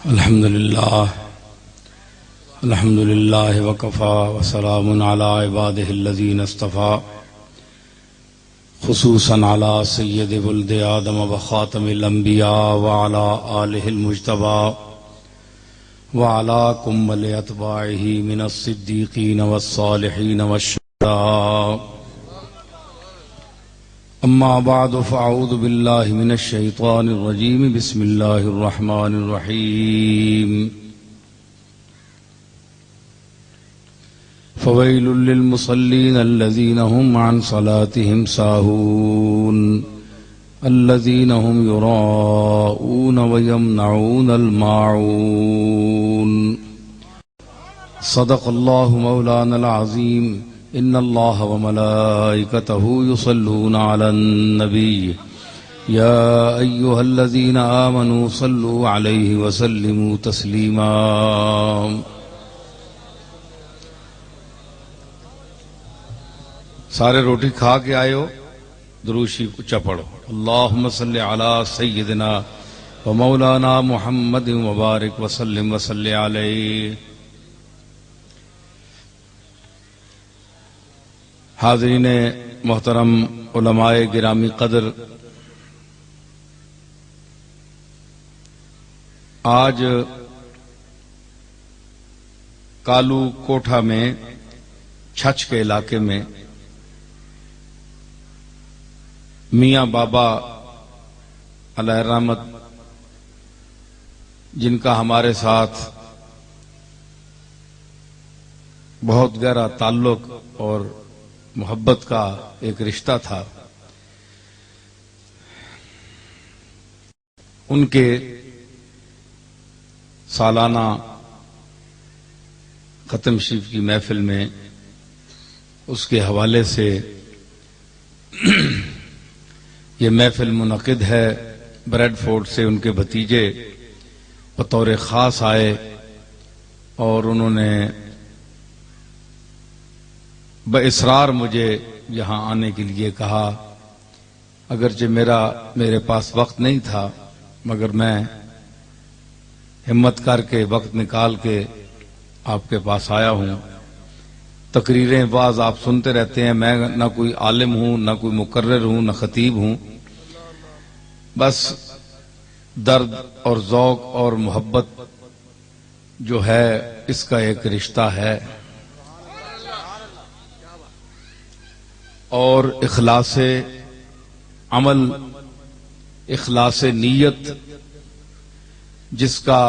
الحمد لله وكفى وسلام على عباده الذين اصطفى خصوصا على سيد ولد آدم وخاتم الأنبياء وعلى آله المجتبى وعلى كمل أتباعه من الصديقين والصالحين والشهداء. أما بعد فأعوذ بالله من الشيطان الرجيم. بسم الله الرحمن الرحيم. فويل للمصلين الذين هم عن صلاتهم ساهون الذين هم يراءون ويمنعون الماعون. صدق الله مولانا العظيم. إن الله وملائكته يصلون على النبي يا أيها الذين آمنوا صلوا عليه وسلموا تسليما. سارے روٹی کھا کے آئے ہو، درود شریف اونچا پڑھو. اللہم صلی علی سیدنا و مولانا محمد مبارک وسلم وصلی علیہ. حاضرین محترم، علماء گرامی قدر، آج کالو کوٹھا میں چھچ کے علاقے میں میاں بابا علیہ رحمت، جن کا ہمارے ساتھ بہت گہرا تعلق اور محبت کا ایک رشتہ تھا، ان کے سالانہ ختم شریف کی محفل میں اس کے حوالے سے یہ محفل منعقد ہے. بریڈ فورڈ سے ان کے بھتیجے بطور خاص آئے اور انہوں نے باصرار مجھے یہاں آنے کے لیے کہا، اگرچہ میرے پاس وقت نہیں تھا، مگر میں ہمت کر کے وقت نکال کے آپ کے پاس آیا ہوں. تقریریں بعض آپ سنتے رہتے ہیں، میں نہ کوئی عالم ہوں، نہ کوئی مقرر ہوں، نہ خطیب ہوں، بس درد اور ذوق اور محبت جو ہے اس کا ایک رشتہ ہے، اور اخلاص عمل، اخلاص نیت جس کا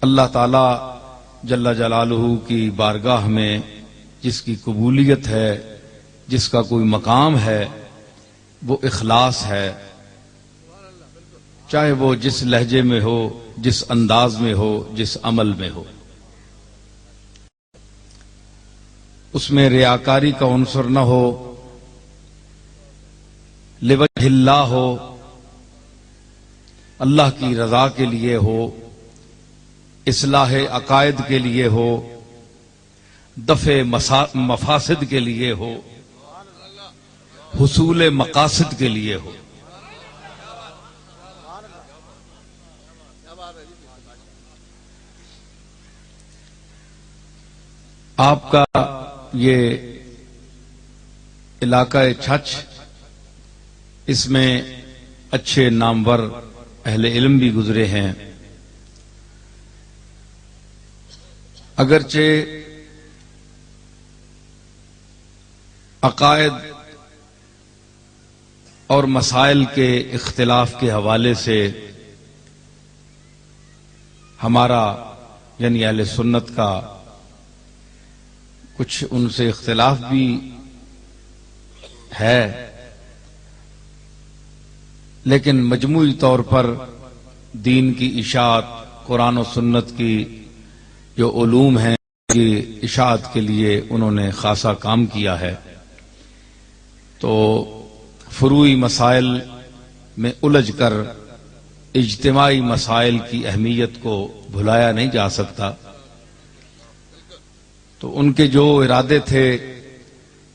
اللہ تعالی جل جلالہ کی بارگاہ میں جس کی قبولیت ہے، جس کا کوئی مقام ہے، وہ اخلاص ہے. چاہے وہ جس لہجے میں ہو، جس انداز میں ہو، جس عمل میں ہو، اس میں ریاکاری کا عنصر نہ ہو، لوجہ اللہ ہو، اللہ کی رضا کے لیے ہو، اصلاح عقائد کے لیے ہو، دفع مفاسد کے لیے ہو، حصول مقاصد کے لیے ہو. آپ کا یہ علاقہ چھچ، اس میں اچھے نامور اہل علم بھی گزرے ہیں. اگرچہ عقائد اور مسائل کے اختلاف کے حوالے سے ہمارا یعنی اہل سنت کا کچھ ان سے اختلاف بھی ہے، لیکن مجموعی طور پر دین کی اشاعت، قرآن و سنت کی جو علوم ہیں کی اشاعت کے لیے انہوں نے خاصا کام کیا ہے. تو فروعی مسائل میں الجھ کر اجتماعی مسائل کی اہمیت کو بھلایا نہیں جا سکتا. تو ان کے جو ارادے تھے،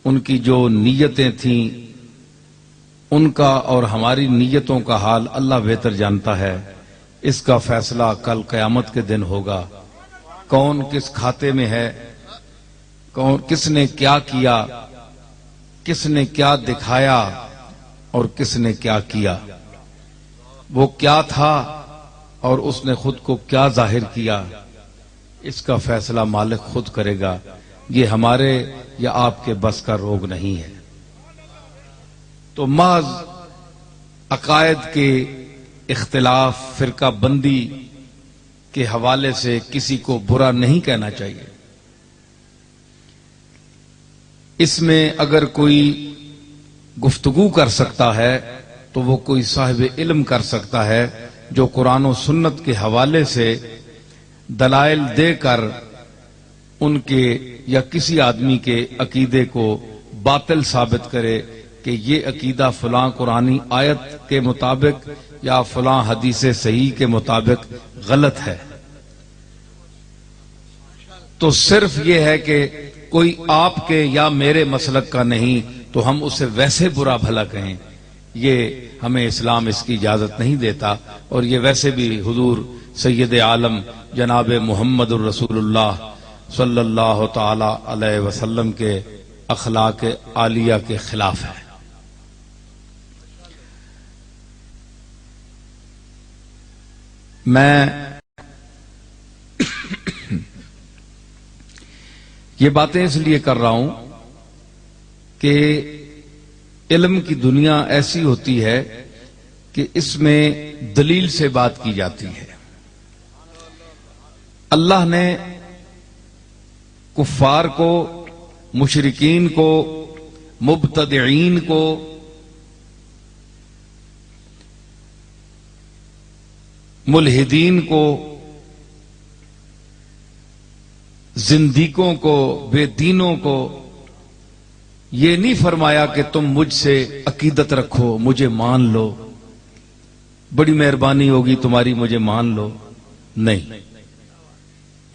ان کی جو نیتیں تھیں، ان کا اور ہماری نیتوں کا حال اللہ بہتر جانتا ہے۔ اس کا فیصلہ کل قیامت کے دن ہوگا۔ کون کس کھاتے میں ہے، کون کس نے کیا کیا، کس نے کیا دکھایا اور کس نے کیا کیا، وہ کیا تھا اور اس نے خود کو کیا ظاہر کیا، اس کا فیصلہ مالک خود کرے گا۔ یہ ہمارے یا آپ کے بس کا روگ نہیں ہے۔ تو محض عقائد کے اختلاف، فرقہ بندی کے حوالے سے کسی کو برا نہیں کہنا چاہیے۔ اس میں اگر کوئی گفتگو کر سکتا ہے تو وہ کوئی صاحب علم کر سکتا ہے جو قرآن و سنت کے حوالے سے دلائل دے کر ان کے یا کسی آدمی کے عقیدے کو باطل ثابت کرے کہ یہ عقیدہ فلاں قرآنی آیت کے مطابق یا فلاں حدیث صحیح کے مطابق غلط ہے۔ تو صرف یہ ہے کہ کوئی آپ کے یا میرے مسلک کا نہیں تو ہم اسے ویسے برا بھلا کہیں، یہ ہمیں اسلام اس کی اجازت نہیں دیتا، اور یہ ویسے بھی حضور سید عالم جناب محمد الرسول اللہ صلی اللہ تعالی علیہ وسلم کے اخلاق عالیہ کے خلاف ہے۔ میں یہ باتیں اس لیے کر رہا ہوں کہ علم کی دنیا ایسی ہوتی ہے کہ اس میں دلیل سے بات کی جاتی ہے۔ اللہ نے کفار کو، مشرکین کو، مبتدعین کو ملحدین کو، زندیقوں کو، بے دینوں کو یہ نہیں فرمایا کہ تم مجھ سے عقیدت رکھو، مجھے مان لو، بڑی مہربانی ہوگی تمہاری، مجھے مان لو۔ نہیں،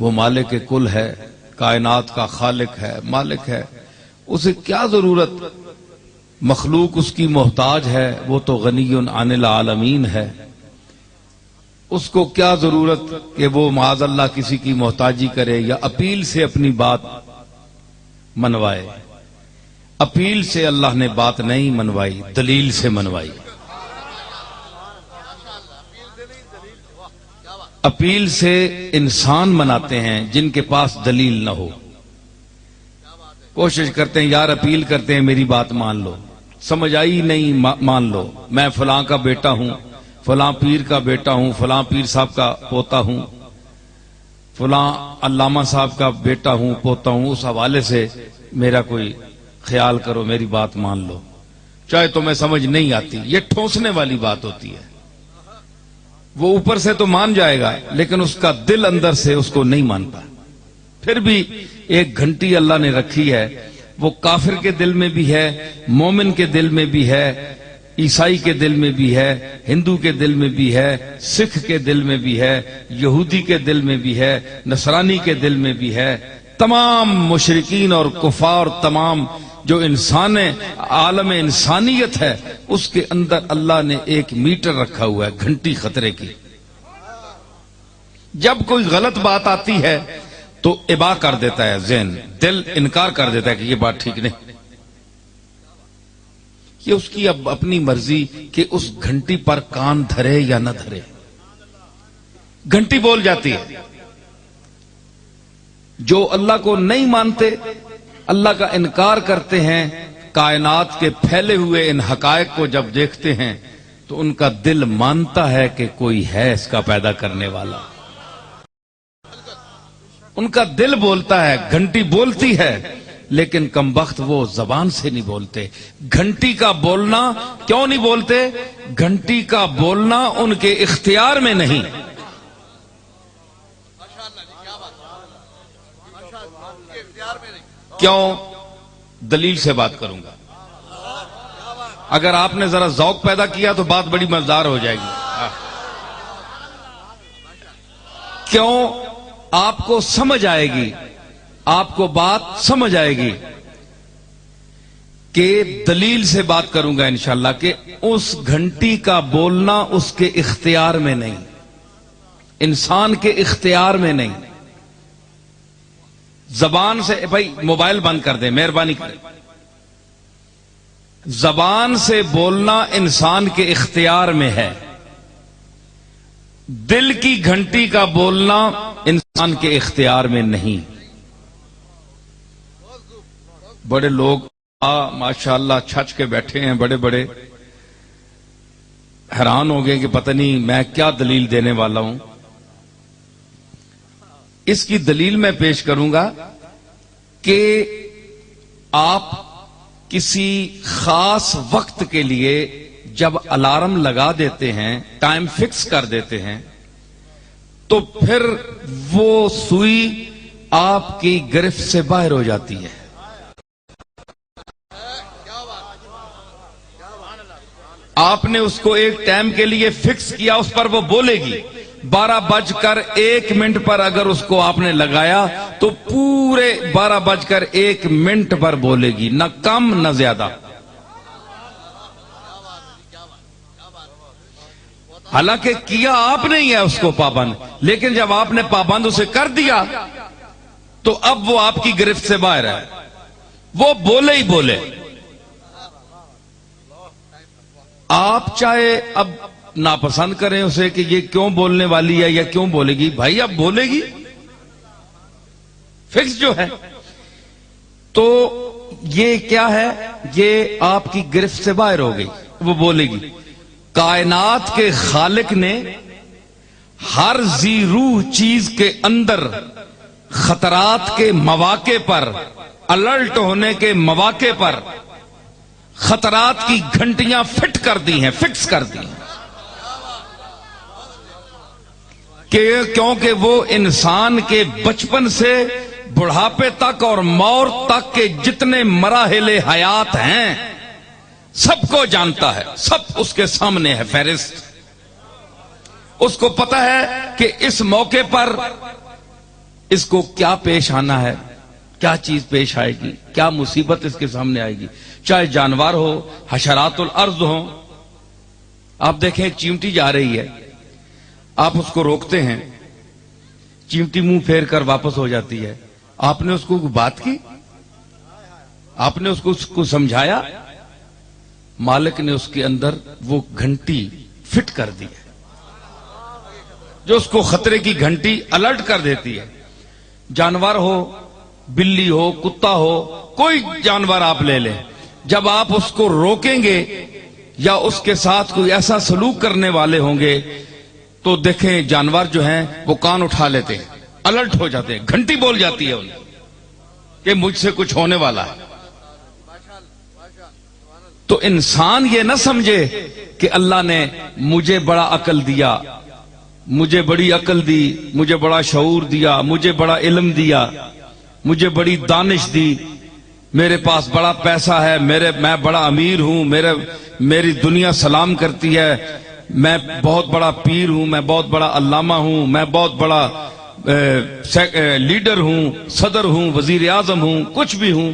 وہ مالک کل ہے، کائنات کا خالق ہے، مالک ہے، اسے کیا ضرورت، مخلوق اس کی محتاج ہے، وہ تو غنی عن العالمین ہے، اس کو کیا ضرورت کہ وہ معاذ اللہ کسی کی محتاجی کرے یا اپیل سے اپنی بات منوائے۔ اپیل سے اللہ نے بات نہیں منوائی، دلیل سے منوائی۔ اپیل سے انسان مناتے ہیں جن کے پاس دلیل نہ ہو، کوشش کرتے ہیں یار اپیل کرتے ہیں میری بات مان لو، سمجھ آئی نہیں مان لو، میں فلاں کا بیٹا ہوں، فلاں پیر کا بیٹا ہوں، فلاں پیر صاحب کا پوتا ہوں، فلاں علامہ صاحب کا بیٹا ہوں، پوتا ہوں، اس حوالے سے میرا کوئی خیال کرو، میری بات مان لو، چاہے تمہیں سمجھ نہیں آتی۔ یہ ٹھونسنے والی بات ہوتی ہے۔ وہ اوپر سے تو مان جائے گا لیکن اس کا دل اندر سے اس کو نہیں مانتا۔ پھر بھی ایک گھنٹی اللہ نے رکھی ہے، وہ کافر کے دل میں بھی ہے، مومن کے دل میں بھی ہے، عیسائی کے دل میں بھی ہے، ہندو کے دل میں بھی ہے، سکھ کے دل میں بھی ہے، یہودی کے دل میں بھی ہے، نصرانی کے دل میں بھی ہے۔ تمام مشرکین اور کفار، تمام جو انسان عالم انسانیت ہے، اس کے اندر اللہ نے ایک میٹر رکھا ہوا ہے، گھنٹی خطرے کی۔ جب کوئی غلط بات آتی ہے تو ابا کر دیتا ہے ذہن، دل انکار کر دیتا ہے کہ یہ بات ٹھیک نہیں۔ یہ اس کی اب اپنی مرضی کہ اس گھنٹی پر کان دھرے یا نہ دھرے۔ گھنٹی بول جاتی ہے۔ جو اللہ کو نہیں مانتے، اللہ کا انکار کرتے ہیں، کائنات کے پھیلے ہوئے ان حقائق کو جب دیکھتے ہیں تو ان کا دل مانتا ہے کہ کوئی ہے اس کا پیدا کرنے والا۔ ان کا دل بولتا ہے، گھنٹی بولتی ہے، لیکن کمبخت وہ زبان سے نہیں بولتے۔ گھنٹی کا بولنا کیوں نہیں بولتے؟ گھنٹی کا بولنا ان کے اختیار میں نہیں۔ کیوں؟ دلیل سے بات کروں گا۔ اگر آپ نے ذرا ذوق پیدا کیا تو بات بڑی مزیدار ہو جائے گی۔ کیوں؟ آپ کو سمجھ آئے گی، آپ کو بات سمجھ آئے گی۔ کہ دلیل سے بات کروں گا انشاءاللہ کہ اس گھنٹی کا بولنا اس کے اختیار میں نہیں، انسان کے اختیار میں نہیں. زبان سے بھائی موبائل بند کر دیں مہربانی کریں. زبان سے بولنا انسان کے اختیار میں ہے، دل کی گھنٹی کا بولنا انسان کے اختیار میں نہیں. بڑے لوگ ماشاءاللہ چھچ کے بیٹھے ہیں، بڑے بڑے حیران ہو گئے کہ پتہ نہیں میں کیا دلیل دینے والا ہوں. اس کی دلیل میں پیش کروں گا کہ آپ کسی خاص وقت کے لیے جب الارم لگا دیتے ہیں، ٹائم فکس کر دیتے ہیں، تو پھر وہ سوئی آپ کی گرفت سے باہر ہو جاتی ہے. آپ نے اس کو ایک ٹائم کے لیے فکس کیا، اس پر وہ بولے گی. 12:01 پر اگر اس کو آپ نے لگایا تو پورے 12:01 پر بولے گی، نہ کم نہ زیادہ. حالانکہ کیا آپ نے ہی ہے اس کو پابند، لیکن جب آپ نے پابند اسے کر دیا تو اب وہ آپ کی گرفت سے باہر ہے، وہ بولے ہی بولے. آپ چاہے اب ناپسند کریں اسے کہ یہ کیوں بولنے والی ہے یا کیوں بولے گی، بھائی اب بولے گی، فکس جو ہے. تو یہ کیا ہے، یہ آپ کی گرفت سے باہر ہو گئی، وہ بولے گی. کائنات کے خالق نے ہر ذی روح چیز کے اندر خطرات کے مواقع پر، الرٹ ہونے کے مواقع پر خطرات کی گھنٹیاں فٹ کر دی ہیں، فکس کر دی ہیں، کیونکہ وہ انسان کے بچپن سے بڑھاپے تک اور موت تک کے جتنے مراحل حیات ہیں سب کو جانتا ہے، سب اس کے سامنے ہے فہرست. اس کو پتا ہے کہ اس موقع پر اس کو کیا پیش آنا ہے، کیا چیز پیش آئے گی، کیا مصیبت اس کے سامنے آئے گی. چاہے جانور ہو، حشرات الارض ہو. آپ دیکھیں ایک چیونٹی جا رہی ہے، آپ اس کو روکتے ہیں، چیونٹی منہ پھیر کر واپس ہو جاتی ہے. آپ نے اس کو بات کی، آپ نے اس کو سمجھایا، مالک نے اس کے اندر وہ گھنٹی فٹ کر دی ہے جو اس کو خطرے کی گھنٹی الرٹ کر دیتی ہے. جانور ہو، بلی ہو، کتا ہو، کوئی جانور آپ لے لیں، جب آپ اس کو روکیں گے یا اس کے ساتھ کوئی ایسا سلوک کرنے والے ہوں گے تو دیکھیں جانور جو ہیں وہ کان اٹھا لیتے ہیں، الرٹ ہو جاتے ہیں، گھنٹی بول جاتی ہے انہیں کہ مجھ سے کچھ ہونے والا ہے. تو انسان یہ نہ سمجھے کہ اللہ نے مجھے بڑا عقل دیا، مجھے بڑی عقل دی، مجھے بڑا شعور دیا، مجھے بڑا علم دیا، مجھے بڑی دانش دی، میرے پاس بڑا پیسہ ہے، میں بڑا امیر ہوں، میری دنیا سلام کرتی ہے، میں بہت بڑا پیر ہوں، میں بہت بڑا علامہ ہوں، میں بہت بڑا لیڈر ہوں، صدر ہوں، وزیر اعظم ہوں، کچھ بھی ہوں.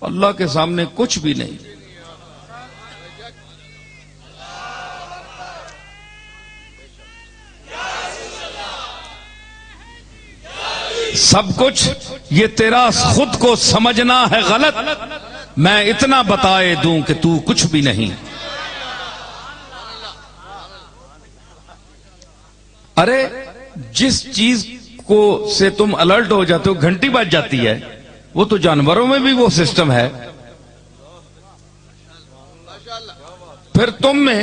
اللہ کے سامنے کچھ بھی نہیں. سب کچھ یہ تیرا خود کو سمجھنا ہے غلط، میں اتنا بتائے دوں کہ تو کچھ بھی نہیں. ارے جس چیز کو سے تم الرٹ ہو جاتے ہو، گھنٹی بج جاتی ہے، وہ تو جانوروں میں بھی وہ سسٹم ہے. پھر تم میں،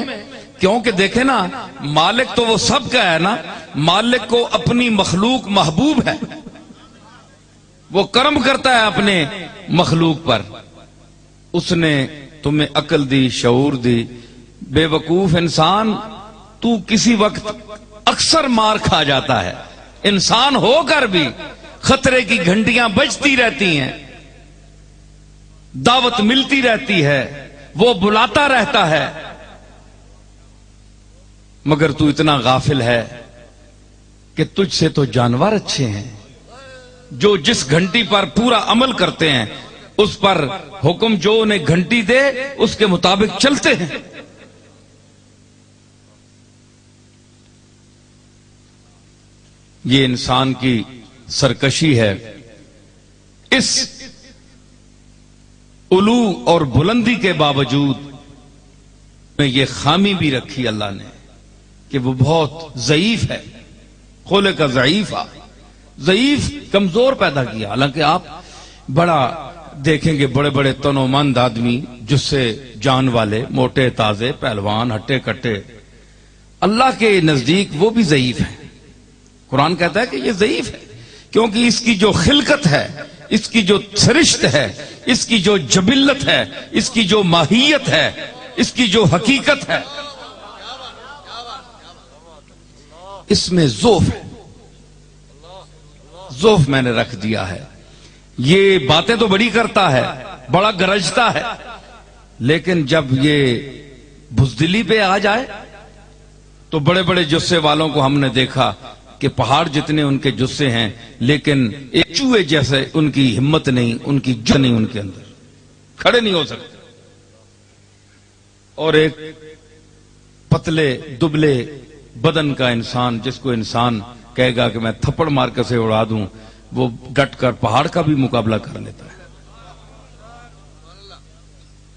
کیونکہ دیکھیں نا، مالک تو وہ سب کا ہے نا، مالک کو اپنی مخلوق محبوب ہے، وہ کرم کرتا ہے اپنے مخلوق پر. اس نے تمہیں عقل دی، شعور دی. بے وقوف انسان، تو کسی وقت اکثر مار کھا جاتا ہے، انسان ہو کر بھی خطرے کی گھنٹیاں بجتی رہتی ہیں، دعوت ملتی رہتی ہے، وہ بلاتا رہتا ہے، مگر تو اتنا غافل ہے کہ تجھ سے تو جانور اچھے ہیں جو جس گھنٹی پر پورا عمل کرتے ہیں. اس پر حکم جو انہیں گھنٹی دے اس کے مطابق چلتے ہیں. یہ انسان کی سرکشی ہے. اس علو اور بلندی کے باوجود میں یہ خامی بھی رکھی اللہ نے کہ وہ بہت ضعیف ہے. خلق کا ضعیف کمزور پیدا کیا. حالانکہ آپ بڑا دیکھیں گے بڑے بڑے تنومند آدمی جس سے جان والے موٹے تازے پہلوان ہٹے کٹے اللہ کے نزدیک وہ بھی ضعیف ہیں. قرآن کہتا ہے کہ یہ ضعیف ہے کیونکہ اس کی جو خلقت ہے, اس کی جو سرشت ہے, اس کی جو جبلت ہے, اس کی جو ماہیت ہے, اس کی جو حقیقت ہے, اس میں ضعف ہے. ضعف میں نے رکھ دیا ہے. یہ باتیں تو بڑی کرتا ہے, بڑا گرجتا ہے, لیکن جب یہ بزدلی پہ آ جائے تو بڑے بڑے جسے والوں کو ہم نے دیکھا کہ پہاڑ جتنے ان کے جسے ہیں لیکن ایک چوہے جیسے ان کی ہمت نہیں, ان کی جرأت نہیں, ان کے اندر کھڑے نہیں ہو سکتے. اور ایک پتلے دبلے بدن کا انسان جس کو انسان کہے گا کہ میں تھپڑ مار کے سے اڑا دوں, وہ ڈٹ کر پہاڑ کا بھی مقابلہ کر لیتا ہے.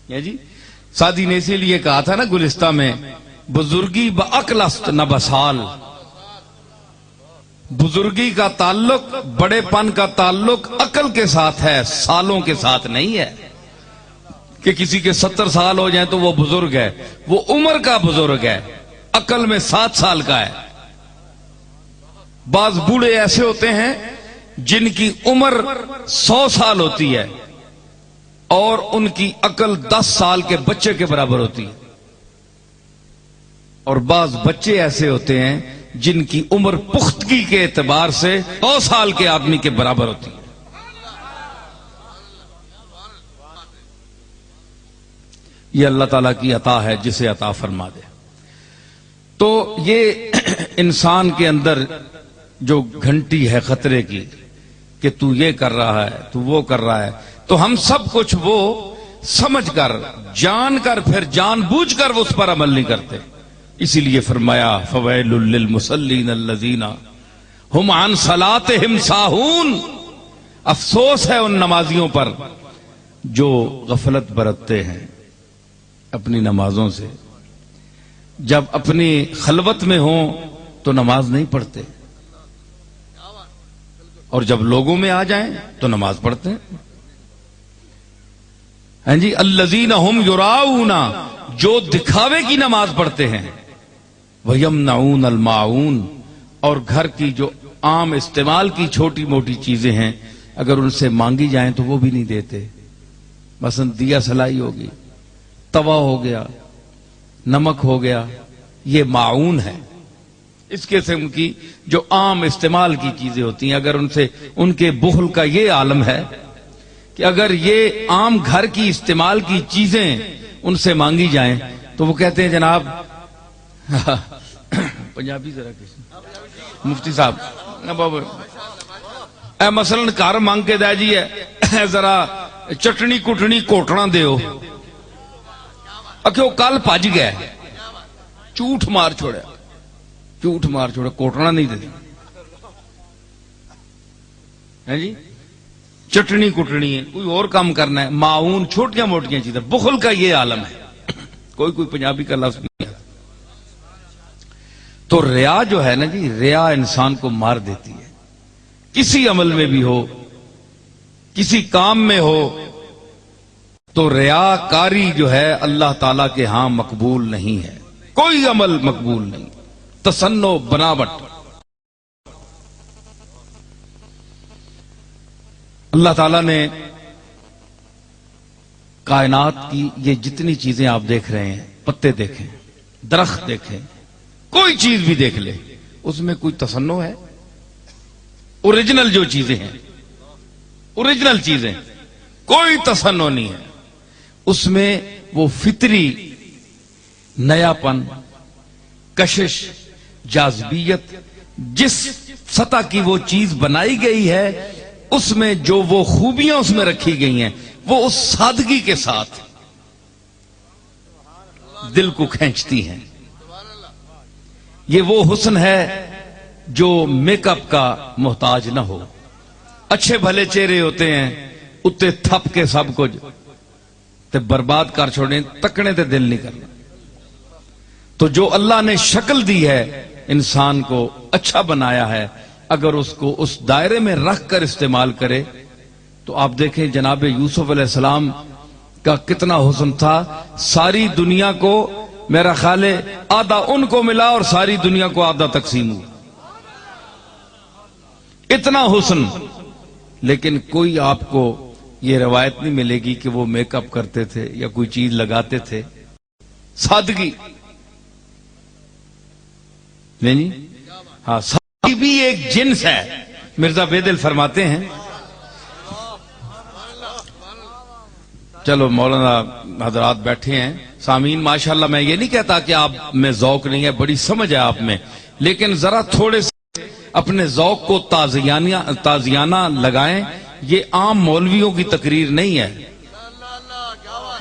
یہ جی سادی نے اسی لیے کہا تھا نا گلستہ میں, بزرگی بعقل است نہ بسال. بزرگی کا تعلق, بڑے پن کا تعلق عقل کے ساتھ ہے, سالوں کے ساتھ نہیں ہے. کہ کسی کے 70 سال ہو جائیں تو وہ بزرگ ہے, وہ عمر کا بزرگ ہے, عقل میں 7 سال کا ہے. بعض بوڑھے ایسے ہوتے ہیں جن کی عمر 100 سال ہوتی ہے اور ان کی عقل 10 سال کے بچے کے برابر ہوتی ہے. اور بعض بچے ایسے ہوتے ہیں جن کی عمر پختگی کے اعتبار سے 100 سال کے آدمی کے برابر ہوتی ہے. یہ اللہ تعالیٰ کی عطا ہے, جسے عطا فرما دے. تو یہ انسان کے اندر جو گھنٹی ہے خطرے کی کہ تو یہ کر رہا ہے, تو وہ کر رہا ہے, تو ہم سب کچھ وہ سمجھ کر جان کر پھر جان بوجھ کر اس پر عمل نہیں کرتے. اسی لیے فرمایا فویل للمصلین الذین هم عن صلاتهم ساہون. افسوس ہے ان نمازیوں پر جو غفلت برتتے ہیں اپنی نمازوں سے. جب اپنی خلوت میں ہوں تو نماز نہیں پڑھتے, اور جب لوگوں میں آ جائیں تو نماز پڑھتے ہیں. ہاں جی, الذین هم یراؤون, جو دکھاوے کی نماز پڑھتے ہیں, وَيَمْنَعُونَ الْمَاعُونَ, اور گھر کی جو عام استعمال کی چھوٹی موٹی چیزیں ہیں اگر ان سے مانگی جائیں تو وہ بھی نہیں دیتے. مثلا دیا سلائی ہوگی, توا ہو گیا, نمک ہو گیا, یہ معاون ہے. اس قسم کی جو عام استعمال کی چیزیں ہوتی ہیں اگر ان سے, ان کے بخل کا یہ عالم ہے کہ اگر یہ عام گھر کی استعمال کی چیزیں ان سے مانگی جائیں تو وہ کہتے ہیں جناب پنجابی ذرا کسی مفتی صاحب اے مثلا کار مانگ کے دے جی ہے ذرا چٹنی کٹنی کوٹنا دیو, وہ کل پج گیا, جھوٹ مار چھوڑا, کوٹنا نہیں دے جی, چٹنی کٹنی ہے, کوئی اور کام کرنا ہے, معاون چھوٹیاں موٹیاں چیزیں. بخل کا یہ عالم ہے, کوئی پنجابی کا لفظ نہیں ہے. تو ریا جو ہے نا جی, ریا انسان کو مار دیتی ہے. کسی عمل میں بھی ہو, کسی کام میں ہو, تو ریا کاری جو ہے اللہ تعالی کے ہاں مقبول نہیں ہے. کوئی عمل مقبول نہیں. تصنع بناوٹ. اللہ تعالیٰ نے کائنات کی یہ جتنی چیزیں آپ دیکھ رہے ہیں, پتے دیکھیں, درخت دیکھیں, کوئی چیز بھی دیکھ لے, اس میں کوئی تصنع ہے؟ اوریجنل جو چیزیں ہیں, اوریجنل چیزیں, کوئی تصنع نہیں ہے. اس میں وہ فطری نیا پن, کشش, جاذبیت, جس سطح کی وہ چیز بنائی گئی ہے اس میں جو وہ خوبیاں اس میں رکھی گئی ہیں وہ اس سادگی کے ساتھ دل کو کھینچتی ہیں. یہ وہ حسن ہے جو میک اپ کا محتاج نہ ہو. اچھے بھلے چہرے ہوتے ہیں اتے تھپ کے سب کچھ تے برباد کر چھوڑیں, تکنے تے دل نہیں کرنا. تو جو اللہ نے شکل دی ہے انسان کو اچھا بنایا ہے, اگر اس کو اس دائرے میں رکھ کر استعمال کرے تو آپ دیکھیں جناب یوسف علیہ السلام کا کتنا حسن تھا. ساری دنیا کو میرا خیال ہے آدھا ان کو ملا اور ساری دنیا کو آدھا تقسیم ہوا, اتنا حسن. لیکن کوئی آپ کو یہ روایت نہیں ملے گی کہ وہ میک اپ کرتے تھے یا کوئی چیز لگاتے تھے. سادگی نہیں جی, ہاں سادگی بھی ایک جنس ہے. مرزا بیدل فرماتے ہیں, چلو مولانا حضرات بیٹھے ہیں, سامعین ماشاءاللہ میں یہ نہیں کہتا کہ آپ میں ذوق نہیں ہے, بڑی سمجھ ہے آپ میں, لیکن ذرا تھوڑے سے اپنے ذوق کو تازیانہ لگائیں. یہ عام مولویوں کی تقریر نہیں ہے.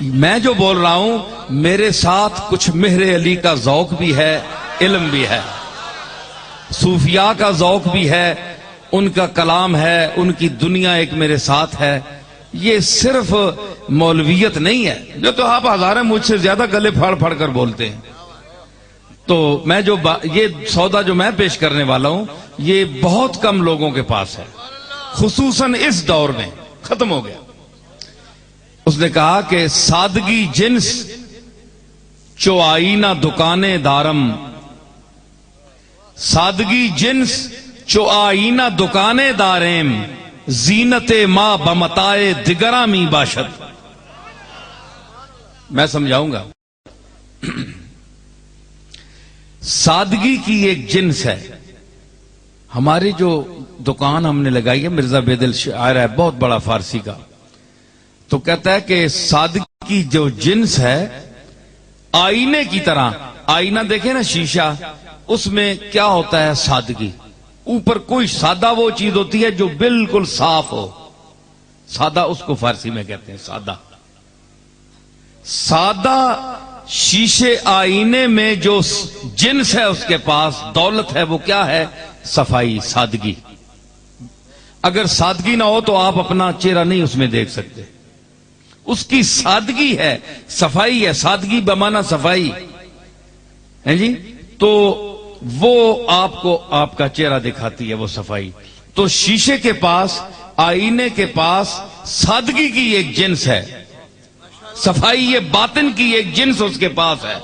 میں جو بول رہا ہوں میرے ساتھ کچھ مہر علی کا ذوق بھی ہے, علم بھی ہے, صوفیاء کا ذوق بھی ہے, ان کا کلام ہے, ان کی دنیا ایک میرے ساتھ ہے. یہ صرف مولویت نہیں ہے جو تو آپ ہزار مجھ سے زیادہ گلے پھاڑ پھاڑ کر بولتے ہیں. تو میں جو یہ سودا جو میں پیش کرنے والا ہوں یہ بہت کم لوگوں کے پاس ہے, خصوصاً اس دور میں ختم ہو گیا. اس نے کہا کہ سادگی جنس چو آئینہ دکانیں دارم, سادگی جنس چو آئینہ دکانیں داریم, زینت ما بمتائے دگرامی باشد. میں سمجھاؤں گا. سادگی کی ایک جنس ہے. ہماری جو دکان ہم نے لگائی ہے, مرزا بیدل شاعر ہے بہت بڑا فارسی کا, تو کہتا ہے کہ سادگی کی جو جنس ہے آئینے کی طرح. آئینہ دیکھیں نا شیشہ, اس میں کیا ہوتا ہے سادگی, اوپر کوئی سادہ وہ چیز ہوتی ہے جو بالکل صاف ہو. سادہ اس کو فارسی میں کہتے ہیں سادہ. سادہ شیشے آئینے میں جو جنس ہے اس کے پاس, دولت ہے, وہ کیا ہے؟ صفائی, سادگی. اگر سادگی نہ ہو تو آپ اپنا چہرہ نہیں اس میں دیکھ سکتے. اس کی سادگی ہے, صفائی ہے. سادگی بمانا صفائی ہے جی. تو وہ آپ کو آپ کا چہرہ دکھاتی ہے وہ صفائی. تو شیشے کے پاس, آئینے کے پاس سادگی کی ایک جنس ہے, صفائی یہ باطن کی ایک جنس اس کے پاس ہے.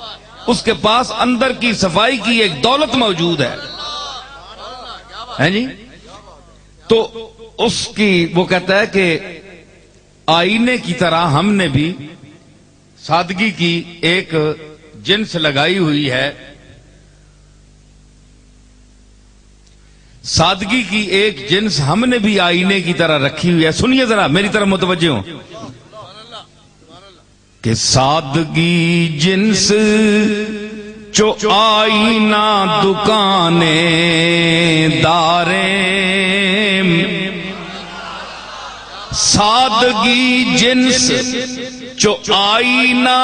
اس کے پاس اندر کی صفائی کی ایک دولت موجود ہے جی. تو اس کی وہ کہتا ہے کہ آئینے کی طرح ہم نے بھی سادگی کی ایک جنس لگائی ہوئی ہے. سادگی کی ایک جنس ہم نے بھی آئینے کی طرح رکھی ہوئی ہے. سنیے ذرا, میری طرف متوجہ ہوں کہ سادگی جنس چو آئینہ دکانے داریں, سادگی جنس چو آئینہ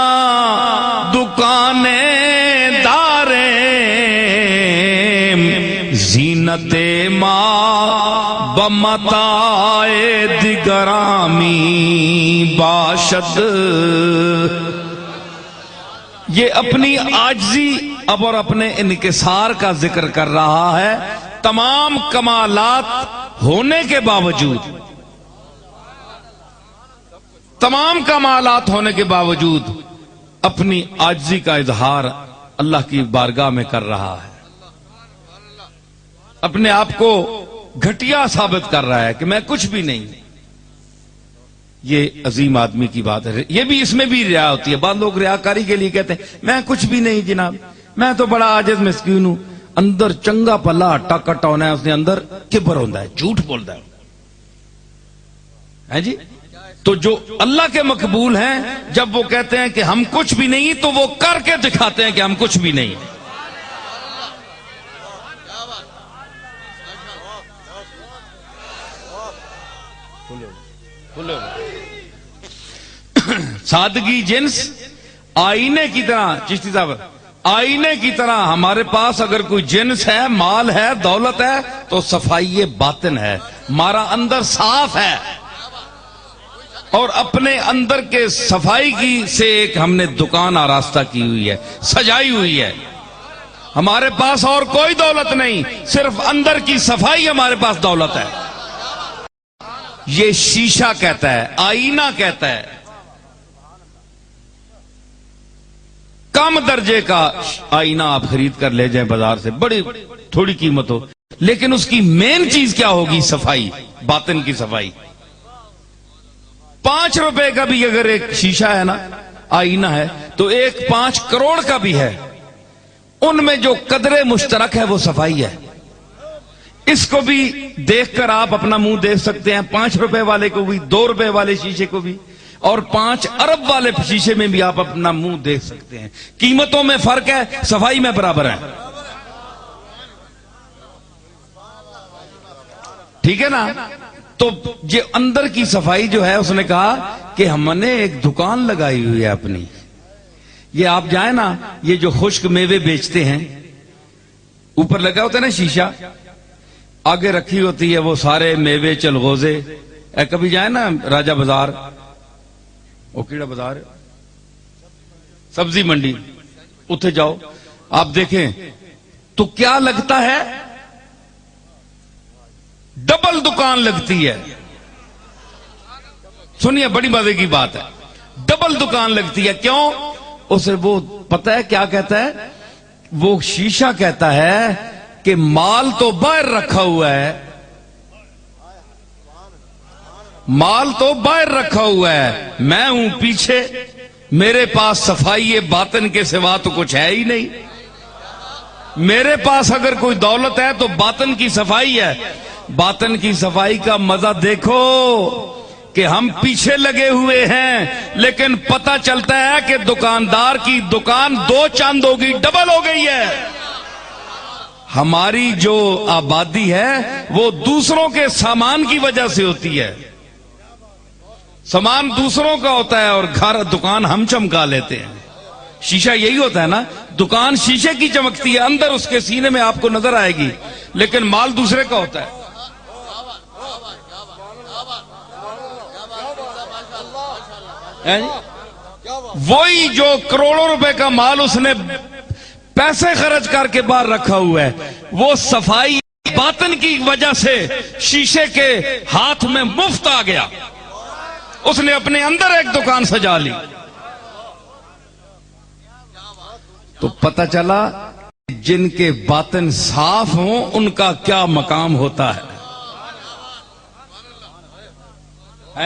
دکانے داریں, زینت ما بمتائے دگرامی باشد. یہ اپنی عاجزی اب اور اپنے انکسار کا ذکر کر رہا ہے. تمام کمالات ہونے کے باوجود, تمام کمالات ہونے کے باوجود اپنی عاجزی کا اظہار اللہ کی بارگاہ میں کر رہا ہے. اپنے آپ کو گھٹیا ثابت کر رہا ہے کہ میں کچھ بھی نہیں. یہ عظیم آدمی کی بات ہے. یہ بھی اس میں بھی ریا ہوتی ہے. بعض لوگ ریاکاری کے لیے کہتے ہیں میں کچھ بھی نہیں جناب, میں تو بڑا عاجز مسکین ہوں. اندر چنگا پلا ہٹا کٹا ہونا ہے, اس نے اندر کبر ہوتا ہے, جھوٹ بولتا ہے جی. تو جو اللہ کے مقبول ہیں جب وہ کہتے ہیں کہ ہم کچھ بھی نہیں, تو وہ کر کے دکھاتے ہیں کہ ہم کچھ بھی نہیں. سادگی جنس آئینے کی طرح، چشتی صاحب آئینے کی طرح ہمارے پاس اگر کوئی جنس ہے، مال ہے، دولت ہے تو صفائی باطن ہے، ہمارا اندر صاف ہے، اور اپنے اندر کے صفائی کی سے ایک ہم نے دکان آراستہ کی ہوئی ہے، سجائی ہوئی ہے۔ ہمارے پاس اور کوئی دولت نہیں، صرف اندر کی صفائی ہمارے پاس دولت ہے۔ یہ شیشہ کہتا ہے، آئینہ کہتا ہے، کم درجے کا آئینہ آپ خرید کر لے جائیں بازار سے، بڑی تھوڑی قیمت ہو، لیکن اس کی مین چیز کیا ہوگی؟ صفائی، باطن کی صفائی۔ 5 روپے کا بھی اگر ایک شیشہ ہے نا، آئینہ ہے، تو ایک 5 کروڑ کا بھی ہے، ان میں جو قدر مشترک ہے وہ صفائی ہے۔ اس کو بھی دیکھ کر آپ اپنا منہ دیکھ سکتے ہیں، 5 روپے والے کو بھی، 2 روپے والے شیشے کو بھی، اور 5 ارب والے شیشے میں بھی آپ اپنا منہ دیکھ سکتے ہیں۔ قیمتوں میں فرق ہے، صفائی میں برابر ہے، ٹھیک ہے نا؟ تو یہ اندر کی صفائی جو ہے، اس نے کہا کہ ہم نے ایک دکان لگائی ہوئی ہے اپنی۔ یہ آپ جائیں نا، یہ جو خشک میوے بیچتے ہیں، اوپر لگا ہوتا ہے نا شیشہ، آگے رکھی ہوتی ہے وہ سارے میوے چلغوزے۔ کبھی جائیں نا راجہ بازار، وہ کیڑا بازار ہے، سبزی منڈی، اتھے جاؤ آپ دیکھیں تو کیا لگتا ہے؟ ڈبل دکان لگتی ہے۔ سنیے، بڑی مزے کی بات ہے، ڈبل دکان لگتی ہے۔ کیوں؟ اسے وہ پتہ ہے کیا کہتا ہے؟ وہ شیشہ کہتا ہے کہ مال تو باہر رکھا ہوا ہے، مال تو باہر رکھا ہوا ہے، میں ہوں پیچھے، میرے پاس صفائی باطن کے سوا تو کچھ ہے ہی نہیں۔ میرے پاس اگر کوئی دولت ہے تو باطن کی صفائی ہے۔ باطن کی صفائی کا مزہ دیکھو کہ ہم پیچھے لگے ہوئے ہیں، لیکن پتہ چلتا ہے کہ دکاندار کی دکان 2 چاند ہوگی، ڈبل ہو گئی ہے۔ ہماری جو آبادی ہے وہ دوسروں کے سامان کی وجہ سے ہوتی ہے، سامان دوسروں کا ہوتا ہے اور گھر دکان ہم چمکا لیتے ہیں۔ شیشہ یہی ہوتا ہے نا، دکان شیشے کی چمکتی ہے، اندر اس کے سینے میں آپ کو نظر آئے گی، لیکن مال دوسرے کا ہوتا ہے۔ وہی جو کروڑوں روپے کا مال اس نے پیسے خرچ کر کے باہر رکھا ہوا ہے، وہ صفائی باطن کی وجہ سے شیشے کے ہاتھ میں مفت آ گیا، اس نے اپنے اندر ایک دکان سجا لی۔ تو پتہ چلا جن کے باطن صاف ہوں ان کا کیا مقام ہوتا ہے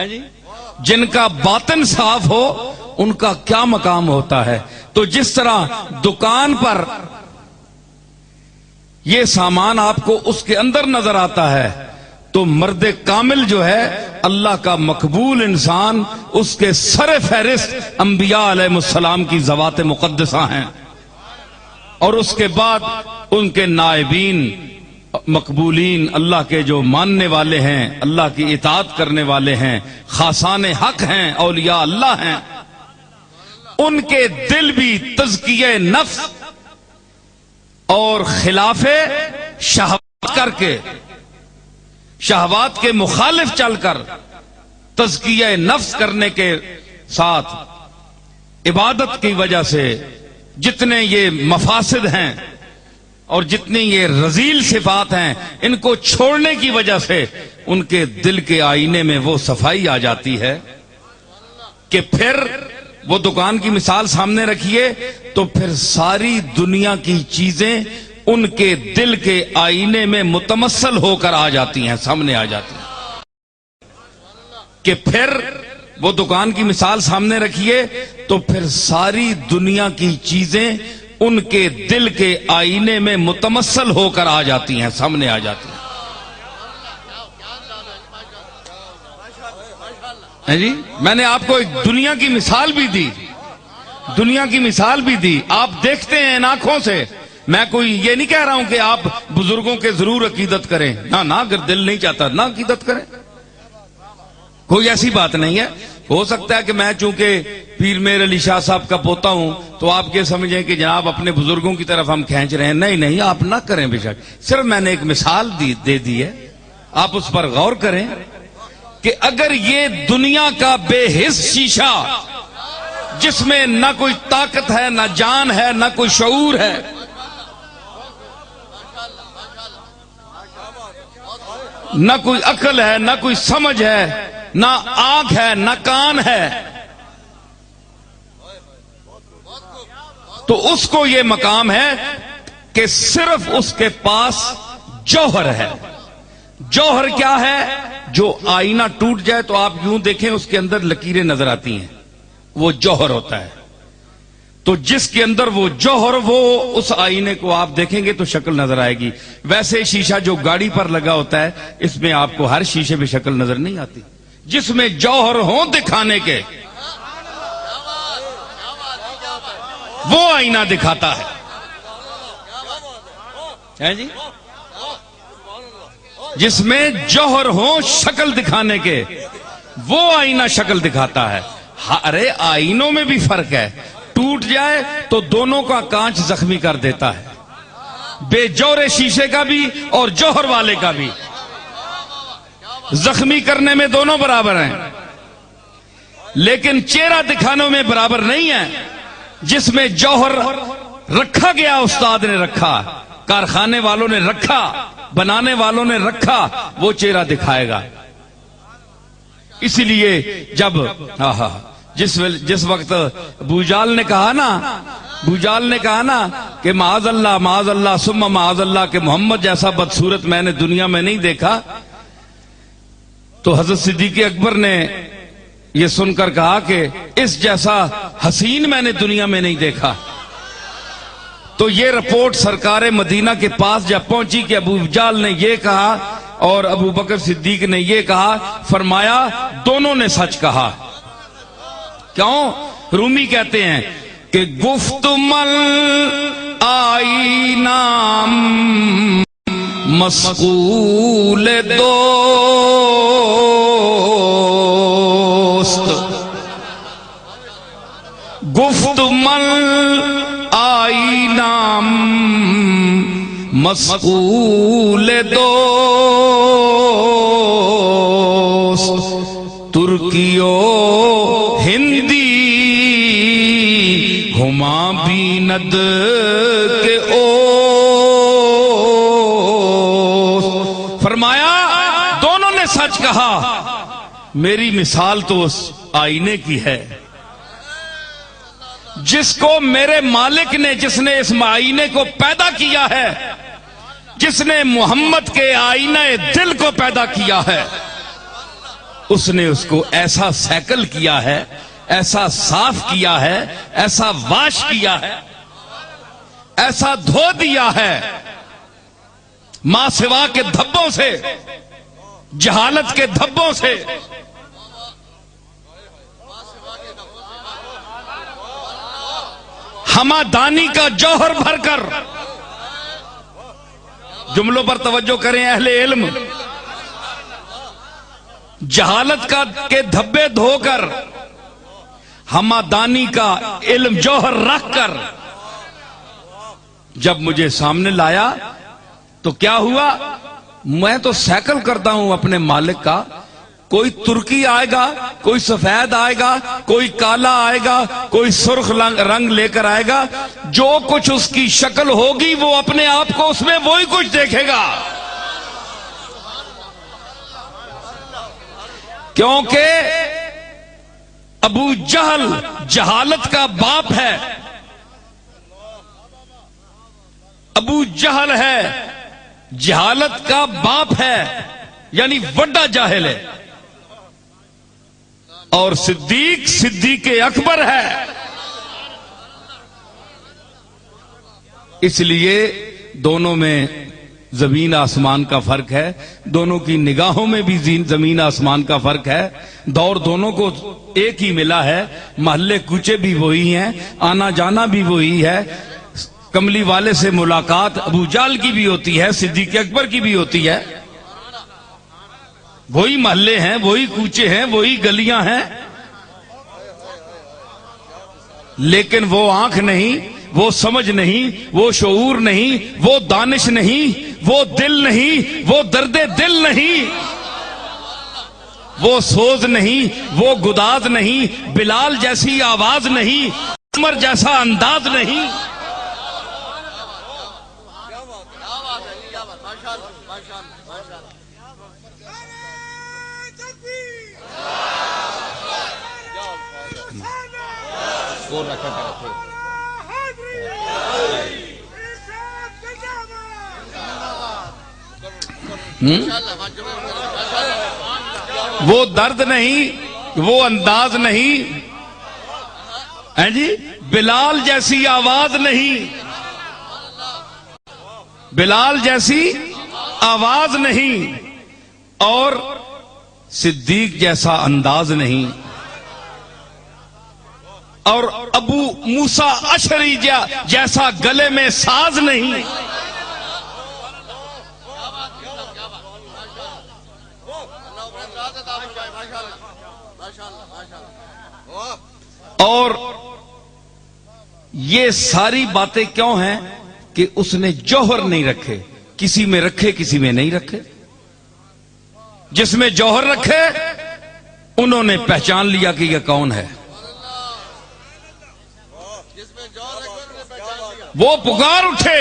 جی، جن کا باطن صاف ہو ان کا کیا مقام ہوتا ہے۔ تو جس طرح دکان پر یہ سامان آپ کو اس کے اندر نظر آتا ہے، تو مرد کامل جو ہے، اللہ کا مقبول انسان، اس کے سر فہرست انبیاء علیہ السلام کی ذوات مقدسہ ہیں، اور اس کے بعد ان کے نائبین مقبولین، اللہ کے جو ماننے والے ہیں، اللہ کی اطاعت کرنے والے ہیں، خاصان حق ہیں، اولیاء اللہ ہیں، ان کے دل بھی تزکیہ نفس اور خلاف شہوات کر کے، شہوات کے مخالف چل کر، تزکیہ نفس کرنے کے ساتھ عبادت کی وجہ سے جتنے یہ مفاسد ہیں اور جتنی یہ رذیل صفات ہیں، ان کو چھوڑنے کی وجہ سے ان کے دل کے آئینے میں وہ صفائی آ جاتی ہے کہ پھر وہ دکان کی مثال سامنے رکھیے تو پھر ساری دنیا کی چیزیں ان کے دل کے آئینے میں متمثل ہو کر آ جاتی ہیں، سامنے آ جاتی ہیں کہ پھر وہ دکان کی مثال سامنے رکھیے تو پھر ساری دنیا کی چیزیں ان کے دل کے آئینے میں متمثل ہو کر آ جاتی ہیں، سامنے آ جاتی ہیں جی۔ میں نے آپ کو ایک دنیا کی مثال بھی دی، دنیا کی مثال بھی دی، آپ دیکھتے ہیں ان آنکھوں سے۔ میں کوئی یہ نہیں کہہ رہا ہوں کہ آپ بزرگوں کے ضرور عقیدت کریں، نہ اگر دل نہیں چاہتا نہ عقیدت کریں، کوئی ایسی بات نہیں ہے. ہو سکتا ہے کہ میں چونکہ پیر میر علی شاہ صاحب کا پوتا ہوں تو آپ یہ سمجھیں کہ جناب اپنے بزرگوں کی طرف ہم کھینچ رہے ہیں. نہیں آپ نہ کریں بے شک. صرف میں نے ایک مثال دے دی ہے, آپ اس پر غور کریں کہ اگر یہ دنیا کا بے حس شیشہ جس میں نہ کوئی طاقت ہے, نہ جان ہے, نہ کوئی شعور ہے, نہ کوئی عقل ہے, نہ کوئی سمجھ ہے, نہ آنکھ ہے, نہ کان ہے, تو اس کو یہ مقام ہے کہ صرف اس کے پاس جوہر ہے. جوہر کیا ہے؟ جو آئینہ ٹوٹ جائے تو آپ یوں دیکھیں اس کے اندر لکیریں نظر آتی ہیں, وہ جوہر ہوتا ہے. تو جس کے اندر وہ جوہر, وہ اس آئینے کو آپ دیکھیں گے تو شکل نظر آئے گی. ویسے شیشہ جو گاڑی پر لگا ہوتا ہے اس میں آپ کو ہر شیشے میں شکل نظر نہیں آتی. جس میں جوہر ہوں دکھانے کے وہ آئینہ دکھاتا ہے جی. جس میں جوہر ہوں شکل دکھانے کے وہ آئینہ شکل دکھاتا ہے. ارے آئینوں میں بھی فرق ہے, ٹوٹ جائے تو دونوں کا کانچ زخمی کر دیتا ہے, بے جوہر شیشے کا بھی اور جوہر والے کا بھی زخمی کرنے میں دونوں برابر ہیں, لیکن چہرہ دکھانے میں برابر نہیں ہے. جس میں جوہر رکھا گیا, استاد نے رکھا, کارخانے والوں نے رکھا, بنانے والوں نے رکھا, وہ چہرہ دکھائے گا. اسی لیے جب جس وقت بوجال نے کہا نا کہ معاذ اللہ ثم معاذ اللہ کہ محمد جیسا بدصورت میں نے دنیا میں نہیں دیکھا, تو حضرت صدیق اکبر نے یہ سن کر کہا کہ اس جیسا حسین میں نے دنیا میں نہیں دیکھا. تو یہ رپورٹ سرکار مدینہ کے پاس جب پہنچی کہ ابو جال نے یہ کہا اور ابو بکر صدیق نے یہ کہا, فرمایا دونوں نے سچ کہا. کیوں؟ رومی کہتے ہیں کہ گفت مل آئینہ مسئول دوست, گفت مل آئینہ مسئول دوست, ترکیو ہندی ہما بیند کے اوست. فرمایا دونوں نے سچ کہا, میری مثال تو اس آئینے کی ہے جس کو میرے مالک نے, جس نے اس آئینے کو پیدا کیا ہے, جس نے محمد کے آئینہ دل کو پیدا کیا ہے, اس نے اس کو ایسا سیکل کیا ہے, ایسا صاف کیا ہے, ایسا واش کیا ہے, ایسا دھو دیا ہے ماں سوا کے دھبوں سے, جہالت کے دھبوں سے, ہمادانی کا جوہر بھر کر. جملوں پر توجہ کریں اہل علم. جہالت کے دھبے دھو کر, ہمادانی کا علم جوہر رکھ کر جب مجھے سامنے لایا تو کیا ہوا؟ میں تو سیکل کرتا ہوں اپنے مالک کا. کوئی ترکی آئے گا, کوئی سفید آئے گا, کوئی کالا آئے گا, کوئی سرخ رنگ لے کر آئے گا, جو کچھ اس کی شکل ہوگی وہ اپنے آپ کو اس میں وہی کچھ دیکھے گا. کیونکہ ابو جہل جہالت کا باپ ہے, ابو جہل ہے جہالت کا باپ ہے, یعنی وڈا جاہل ہے. اور صدیق اکبر ہے. اس لیے دونوں میں زمین آسمان کا فرق ہے, دونوں کی نگاہوں میں بھی زمین آسمان کا فرق ہے. دور دونوں کو ایک ہی ملا ہے, محلے کوچے بھی وہی ہیں, آنا جانا بھی وہی ہے. کملی والے سے ملاقات ابو جال کی بھی ہوتی ہے, صدیق اکبر کی بھی ہوتی ہے. وہی محلے ہیں، وہی کوچے ہیں، وہی گلیاں ہیں، لیکن وہ آنکھ نہیں، وہ سمجھ نہیں، وہ شعور نہیں، وہ دانش نہیں، وہ دل نہیں، وہ درد دل نہیں، وہ سوز نہیں، وہ گداز نہیں، بلال جیسی آواز نہیں، عمر جیسا انداز نہیں۔ وہ درد نہیں، وہ انداز نہیں، ہیں جی، بلال جیسی آواز نہیں، بلال جیسی آواز نہیں، اور صدیق جیسا انداز نہیں، اور ابو موسیٰ اشعری جیسا گلے میں ساز نہیں۔ اور یہ ساری باتیں کیوں ہیں کہ اس نے جوہر نہیں رکھے، کسی میں رکھے کسی میں نہیں رکھے۔ جس میں جوہر رکھے انہوں نے پہچان لیا کہ یہ کون ہے، وہ پکار اٹھے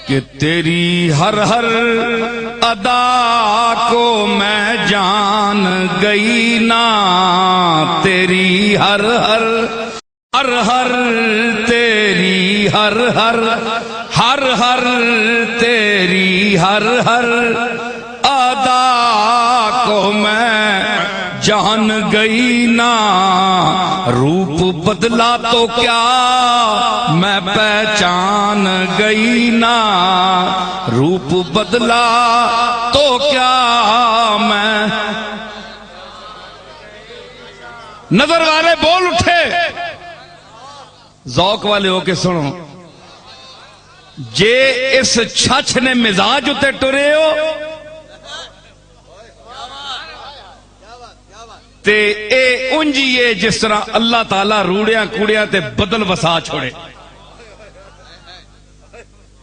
کہ تیری ہر ہر ادا کو میں جان گئی نا، تیری ہر ہر تیری ہر ہر تیری ہر ادا کو میں جان گئی نا، روپ بدلا تو کیا میں پہچان گئی نا، روپ بدلا تو کیا میں۔ نظر والے بول اٹھے، ذوق والے ہو کے سنو، جے اس چھچ نے مزاج اتے ٹرے ہو تے اے انجیے جس طرح اللہ تعالیٰ روڑیاں کوڑیاں تے بدل وسا چھوڑے۔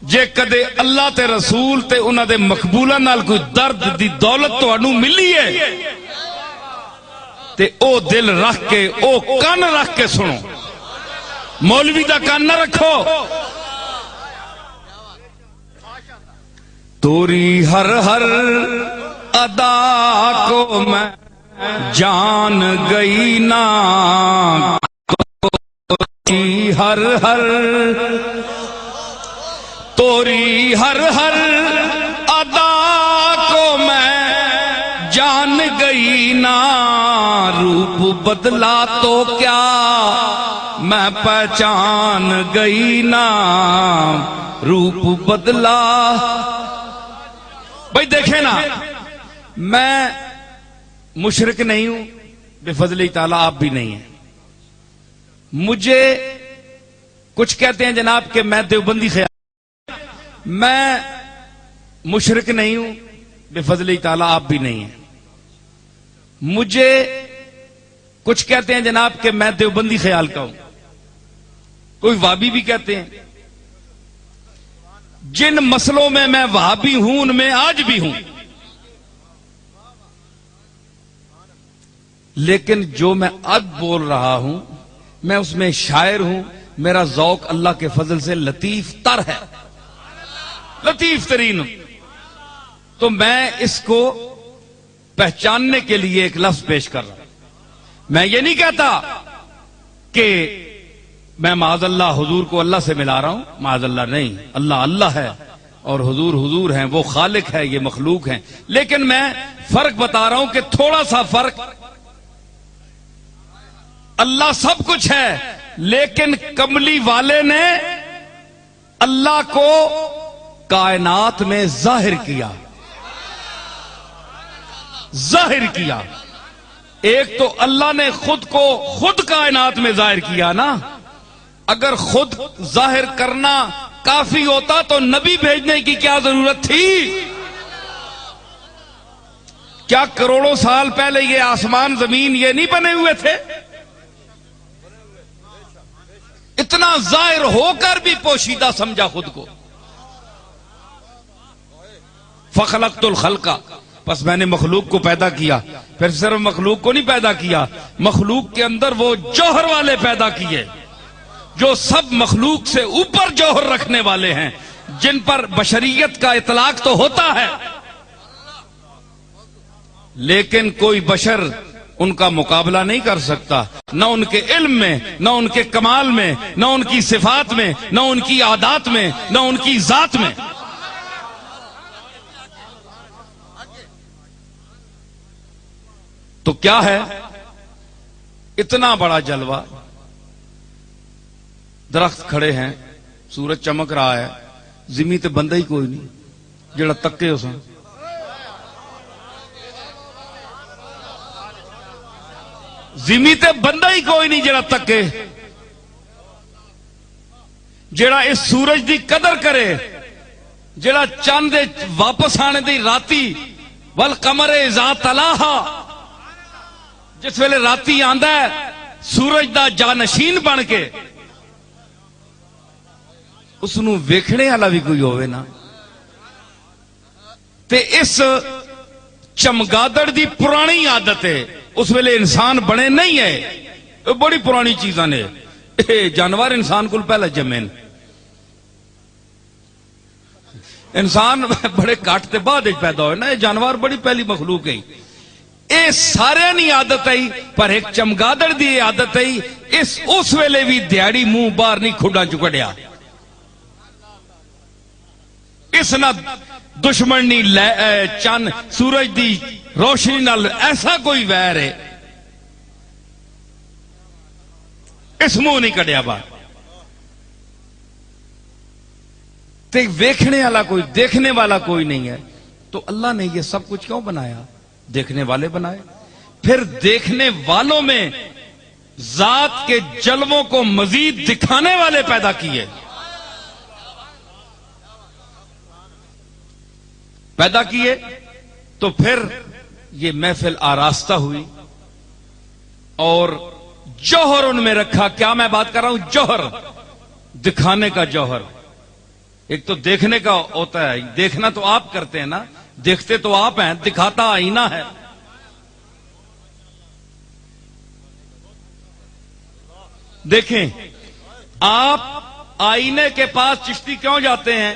جے کدے اللہ تے رسول تے انہاں دے مقبولہ نال کوئی درد دی دولت تو انو ملی ہے تے او دل رکھ کے، او کان رکھ کے سنو، مولوی دا کان نہ رکھو۔ توری ہر ادا کو میں جان گئی نا، توری ہر توری ہر ادا کو میں جان گئی نا، روپ بدلا تو کیا میں پہچان گئی نا، روپ بدلا۔ بھائی دیکھیں نا، میں مشرک نہیں ہوں، بے فضل تعالیٰ آپ بھی نہیں ہیں۔ مجھے کچھ کہتے ہیں جناب کہ میں دیوبندی خیال، میں مشرک نہیں ہوں، بے فضل تعالیٰ آپ بھی نہیں ہیں۔ مجھے کچھ کہتے ہیں جناب کہ میں دیوبندی خیال کا ہوں، کوئی وہابی بھی کہتے ہیں۔ جن مسئلوں میں میں وہابی ہوں ان میں آج بھی ہوں، لیکن جو میں اب بول رہا ہوں میں اس میں شاعر ہوں۔ میرا ذوق اللہ کے فضل سے لطیف تر ہے، لطیف ترین ہوں، تو میں اس کو پہچاننے کے لیے ایک لفظ پیش کر رہا ہوں۔ میں یہ نہیں کہتا کہ میں معاذ اللہ حضور کو اللہ سے ملا رہا ہوں، معاذ اللہ نہیں، اللہ اللہ ہے اور حضور حضور ہیں، وہ خالق ہے، یہ مخلوق ہیں، لیکن میں فرق بتا رہا ہوں کہ تھوڑا سا فرق۔ اللہ سب کچھ ہے، لیکن کملی والے نے اللہ کو کائنات میں ظاہر کیا، ظاہر کیا۔ ایک تو اللہ نے خود کو خود کائنات میں ظاہر کیا نا، اگر خود ظاہر کرنا کافی ہوتا تو نبی بھیجنے کی کیا ضرورت تھی؟ کیا کروڑوں سال پہلے یہ آسمان زمین یہ نہیں بنے ہوئے تھے؟ اتنا ظاہر ہو کر بھی پوشیدہ سمجھا خود کو. فخلقت الخلق، پس میں نے مخلوق کو پیدا کیا. پھر صرف مخلوق کو نہیں پیدا کیا، مخلوق کے اندر وہ جوہر والے پیدا کیے جو سب مخلوق سے اوپر جوہر رکھنے والے ہیں، جن پر بشریت کا اطلاق تو ہوتا ہے لیکن کوئی بشر ان کا مقابلہ نہیں کر سکتا، نہ ان کے علم میں، نہ ان کے کمال میں، نہ ان کی صفات میں، نہ ان کی عادات میں، نہ ان کی ذات میں. تو کیا ہے اتنا بڑا جلوہ؟ درخت کھڑے ہیں، سورج چمک رہا ہے، زمین تے بندہ ہی کوئی نہیں جڑا تکے اس زمین تے بندہ ہی کوئی نہیں جڑا تکے، جڑا اس سورج دی قدر کرے، جڑا چاند واپس آنے دی راتی والقمر اذا تلاہا، جس ویلے راتی آندا ہے سورج دا جانشین بن کے، اس نو ویکھنے والا بھی کوئی ہوئے نا. تے اس چمگادڑ دی پرانی عادت ہے، اس ویلے انسان بنے نہیں ہے، بڑی پرانی چیزاں نے. جانور انسان کو پہلے جمے، انسان بڑے کٹ تے بعد پیدا ہوئے نا، یہ جانور بڑی پہلی مخلوق ہے. اے سارے نہیں عادت آئی، پر ایک چمگادڑ دی عادت آئی، اس ویلے بھی دیہڑی منہ باہر نہیں کھڈا چکڑیا، اس نہ دشمن نہیں چند سورج دی روشنی نال ایسا کوئی ویر ہے، اس منہ نہیں کڈیا باہر. تے ویکھنے والا کوئی، دیکھنے والا کوئی نہیں ہے. تو اللہ نے یہ سب کچھ کیوں بنایا؟ دیکھنے والے بنائے. پھر دیکھنے والوں میں ذات کے جلووں کو مزید دکھانے والے پیدا کیے، تو پھر یہ محفل آراستہ ہوئی اور جوہر ان میں رکھا. کیا میں بات کر رہا ہوں؟ جوہر، دکھانے کا جوہر. ایک تو دیکھنے کا ہوتا ہے، دیکھنا تو آپ کرتے ہیں نا، دیکھتے تو آپ ہیں، دکھاتا آئینہ ہے. دیکھیں آپ آئینے کے پاس چشتی کیوں جاتے ہیں؟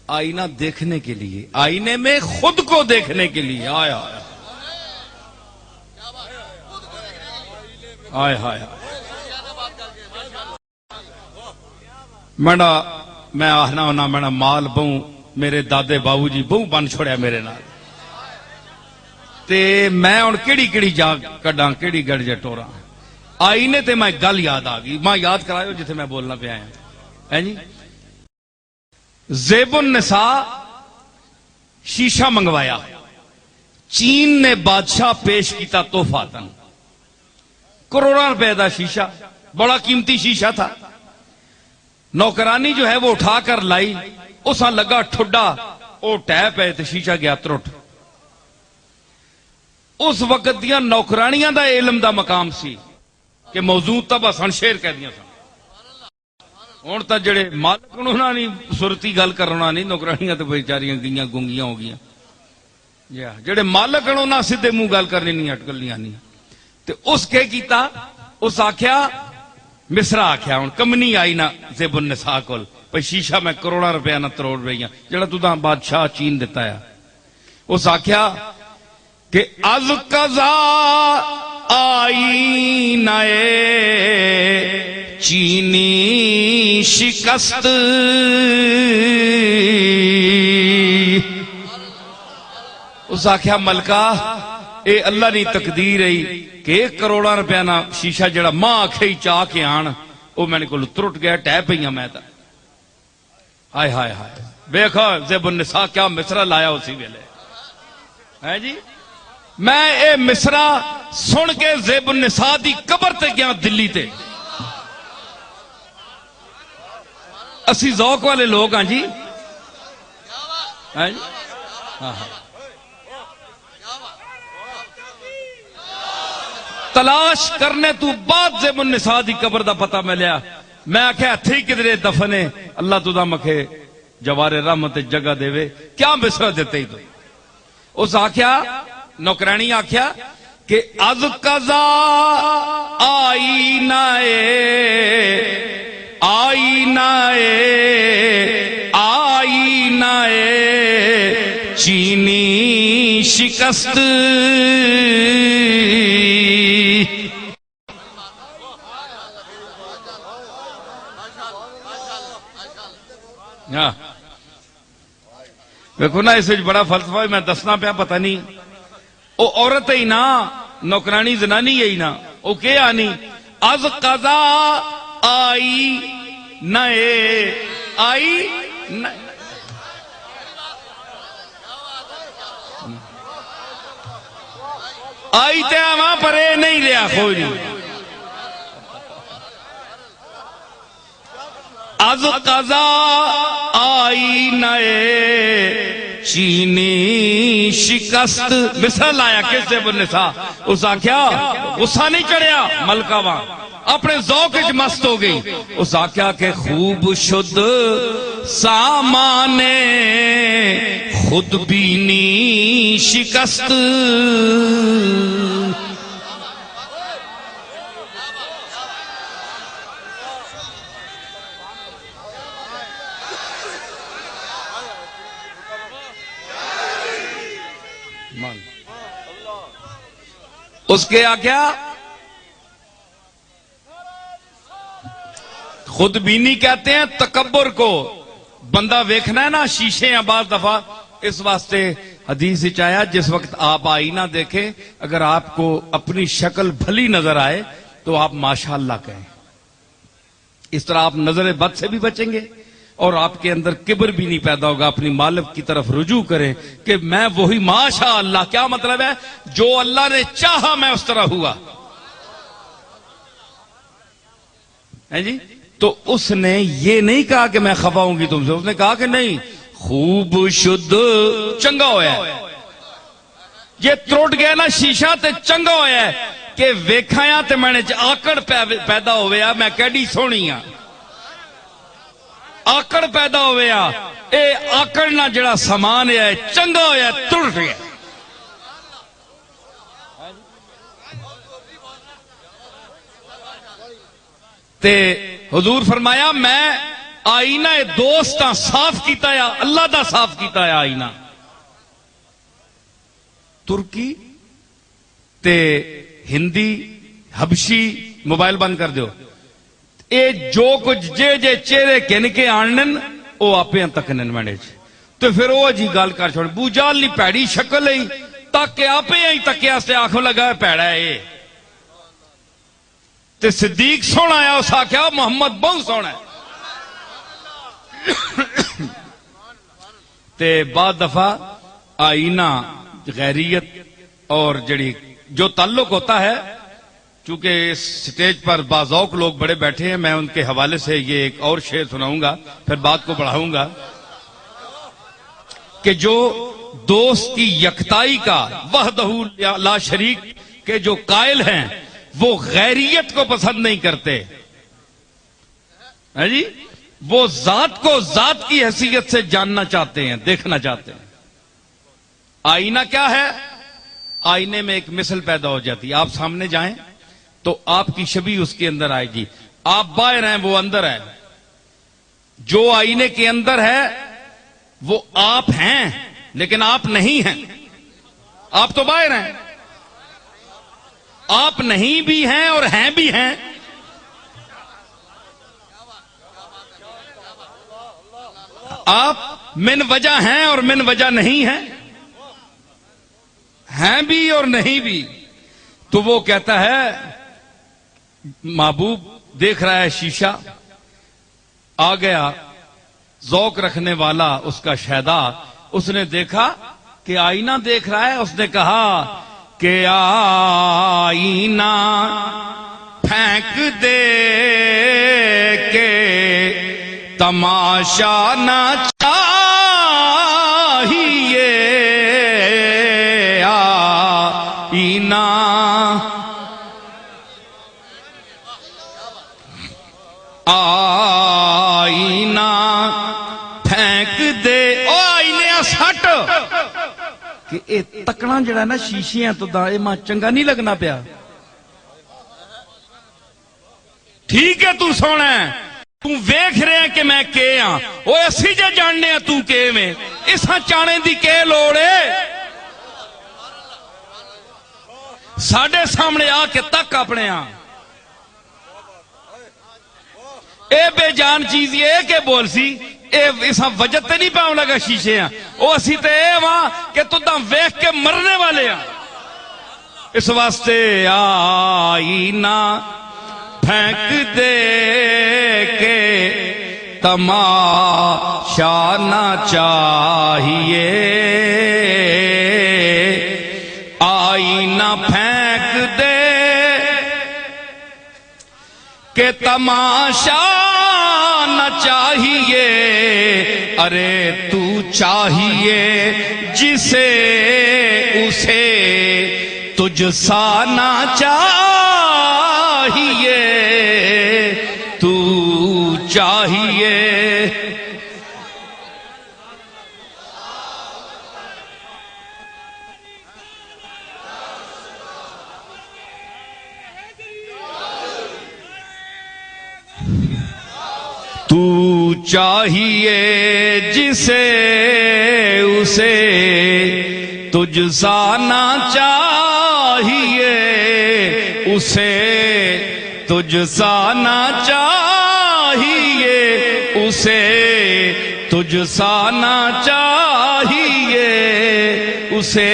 آئینہ دیکھنے کے لیے، آئینے میں خود کو دیکھنے کے لیے. آئے ہائے آئے ہائے میں آہنا ہونا میں مال بہوں، میرے دادے باؤ جی بہوں بن چھوڑیا میرے نال، تے میں ہن کیڑی کیڑی جا کڈاں، کیڑی گڑ جے ٹوراں. آئینے تے میں گل یاد آ گئی، ماں یاد کرایو جتھے میں بولنا پیا ہے جی. زیب النساء شیشہ منگوایا، چین نے بادشاہ پیش کیتا تحفاتن، کروڑوں روپے دا شیشہ، بڑا قیمتی شیشہ تھا. نوکرانی جو ہے وہ اٹھا کر لائی، اساں لگا ٹھڈا، او ٹہ پے تے شیشہ گیا ترٹ. اس وقت دیاں نوکرانیاں دا علم دا مقام سی کہ موضوع تب آسان شیر کہہ دیاں سن. ہوں تو جڑے مالک انہوں نے سرتی گل کرنا نہیں، نوکرانیاں تو بیچاریاں گئیاں گونگیاں ہو گئی. جڑے مالک انہوں سیدھے منہ گل کرنی نہیں، اٹکلیاں نہیں. تو اس کے کیتا، اس آکھیا مصرا آکھیا ہوں کمنی آئی نہ زیب النساء کول، پہ شیشہ میں کروڑا روپیہ نہ تروڑ رہی ہیں جڑا تُدھاں بادشاہ چین دیتا ہے. اس آکھیا کہ از قضا آئینہ چینی شکست، اس آکھیا ملکہ اے اللہ نی تقدیر ہے کہ 1 کروڑا روپیہ نہ شیشہ جڑا ماں آکھے ہی چاہ کے آن وہ میں نے کو ترٹ گیا، ٹہ پئیاں میں تا. ہائے ہائے ہائے ویکھو زیب النساء کیا مصرا لایا اسی ویلے ہے جی. میں اے مصرا سن کے زیب النساء دی قبر تے گیا دلی تے. اسی ذوق والے لوگ ہاں جی. تلاش کرنے تو بعد زیب النساء دی قبر دا پتہ ملیا میں آکھیا تھی کدرے دفنے اللہ تو دا مکھے جوار رحمت جگہ دے وے کیا بسر دیتے ہی تو اس آکھیا نوکرانی آکھیا کہ از قضا آئینہ چینی شکست دیکھو نا اس بڑا فلسفہ میں دسنا پیا پتہ نہیں او عورت ہی نا نوکرانی زنانی ہی نا او کیا آنی از قضا آئی نئے آئی آئی تے وہاں پر اے نہیں لیا کوئی نہیں از قضا آئی نئے چینی شکست مثال آیا کس سے بنسا اس آکھیا غصہ نہیں چڑھیا ملکہ وہاں اپنے ذوق اچ مست ہو گئی اس آکھیا کہ خوب شد سامان خود بینی شکست اس کے آکھیا خود بینی کہتے ہیں تکبر کو بندہ ویکھنا ہے نا شیشے ہیں بعض دفعہ اس واسطے حدیث چاہیا جس وقت آپ آئینہ دیکھیں اگر آپ کو اپنی شکل بھلی نظر آئے تو آپ ماشاءاللہ کہیں اس طرح آپ نظر بد سے بھی بچیں گے اور آپ کے اندر کبر بھی نہیں پیدا ہوگا اپنی مالک کی طرف رجوع کریں کہ میں وہی ماشاءاللہ کیا مطلب ہے جو اللہ نے چاہا میں اس طرح ہوا ہے جی تو اس نے یہ نہیں کہا کہ میں خفا ہوں گی تم سے اس نے کہا کہ نہیں خوب شد چنگا ہویا ہے یہ تروٹ گیا نا شیشہ تے چنگا ہویا ہے کہ ویکھایا تے میں نے آکڑ پیدا ہویا میں کیڈی سونی ہاں آکڑ پیدا ہویا اے آکڑ نہ جڑا سامان ہے چنگا ہویا ٹوٹ گیا تے حضور فرمایا میں آئینہ دوست صاف کیتا یا اللہ دا صاف کیتا ہے آئینہ ترکی تے ہندی حبشی موبائل بند کر دیو اے جو کچھ جے چہرے کن کے آنن او آپے تکنن منڈے تو پھر وہ جی گال کر چھوڑ بو جال نہیں پیڑی شکل ہی تاکہ آپے ہی تکیا سے آنکھوں لگا پیڑا ہے تے صدیق سونا آیا اس آکھیا محمد بہت سونا ہے تے بعد دفعہ آئینہ غیریت اور جڑی جو تعلق ہوتا ہے چونکہ اس سٹیج پر بازوق لوگ بڑے بیٹھے ہیں میں ان کے حوالے سے یہ ایک اور شعر سناؤں گا پھر بات کو بڑھاؤں گا کہ جو دوست کی یکتائی کا وحدہ لا شریک کے جو قائل ہیں وہ غیریت کو پسند نہیں کرتے جی وہ ذات کو ذات کی حیثیت سے جاننا چاہتے ہیں دیکھنا چاہتے ہیں آئینہ کیا ہے آئینے میں ایک مثل پیدا ہو جاتی آپ سامنے جائیں تو آپ کی شبیہ اس کے اندر آئے گی آپ باہر ہیں وہ اندر ہے جو آئینے کے اندر ہے وہ آپ ہیں لیکن آپ نہیں ہیں آپ تو باہر ہیں آپ نہیں بھی ہیں اور ہیں بھی ہیں آپ من وجہ ہیں اور من وجہ نہیں ہیں بھی اور نہیں بھی تو وہ کہتا ہے محبوب دیکھ رہا ہے شیشہ آ گیا ذوق رکھنے والا اس کا شیدا اس نے دیکھا کہ آئینہ دیکھ رہا ہے اس نے کہا کہ آئینہ پھینک دے کے تماشا نہ چاہیے آئینہ کہ اے تکنا جڑا نا شیشیاں تو دا اے ماں چنگا نہیں لگنا پیا. ٹھیک ہے تو سونا ہے تو ویکھ رہے ہیں کہ میں کے ہاں وہ اسی جے جاننے ہیں تو کے میں اس ہاں چانے دی کے لوڑے ساڑھے سامنے آ کے تک اپنے ہاں اے بے جان چیز یہ کہ بول سی اے اس ہاں وجہ تے نہیں پاؤں لگا شیشے ہاں وہ اسی تے اے وہاں کہ تو دا ویکھ کے مرنے والے ہاں. اس واسطے آئینہ پھینک دے کے تماشا نہ چاہیے آئینہ پھینک دے کہ تماشا نہ چاہیے ارے تو چاہیے جسے اسے تجھ سا نہ چاہیے تو چاہیے. تو چاہیے جسے اسے تجھ سا نہ چاہیے اسے تجھ سا نہ چاہیے اسے تجھ سا نہ چاہیے اسے.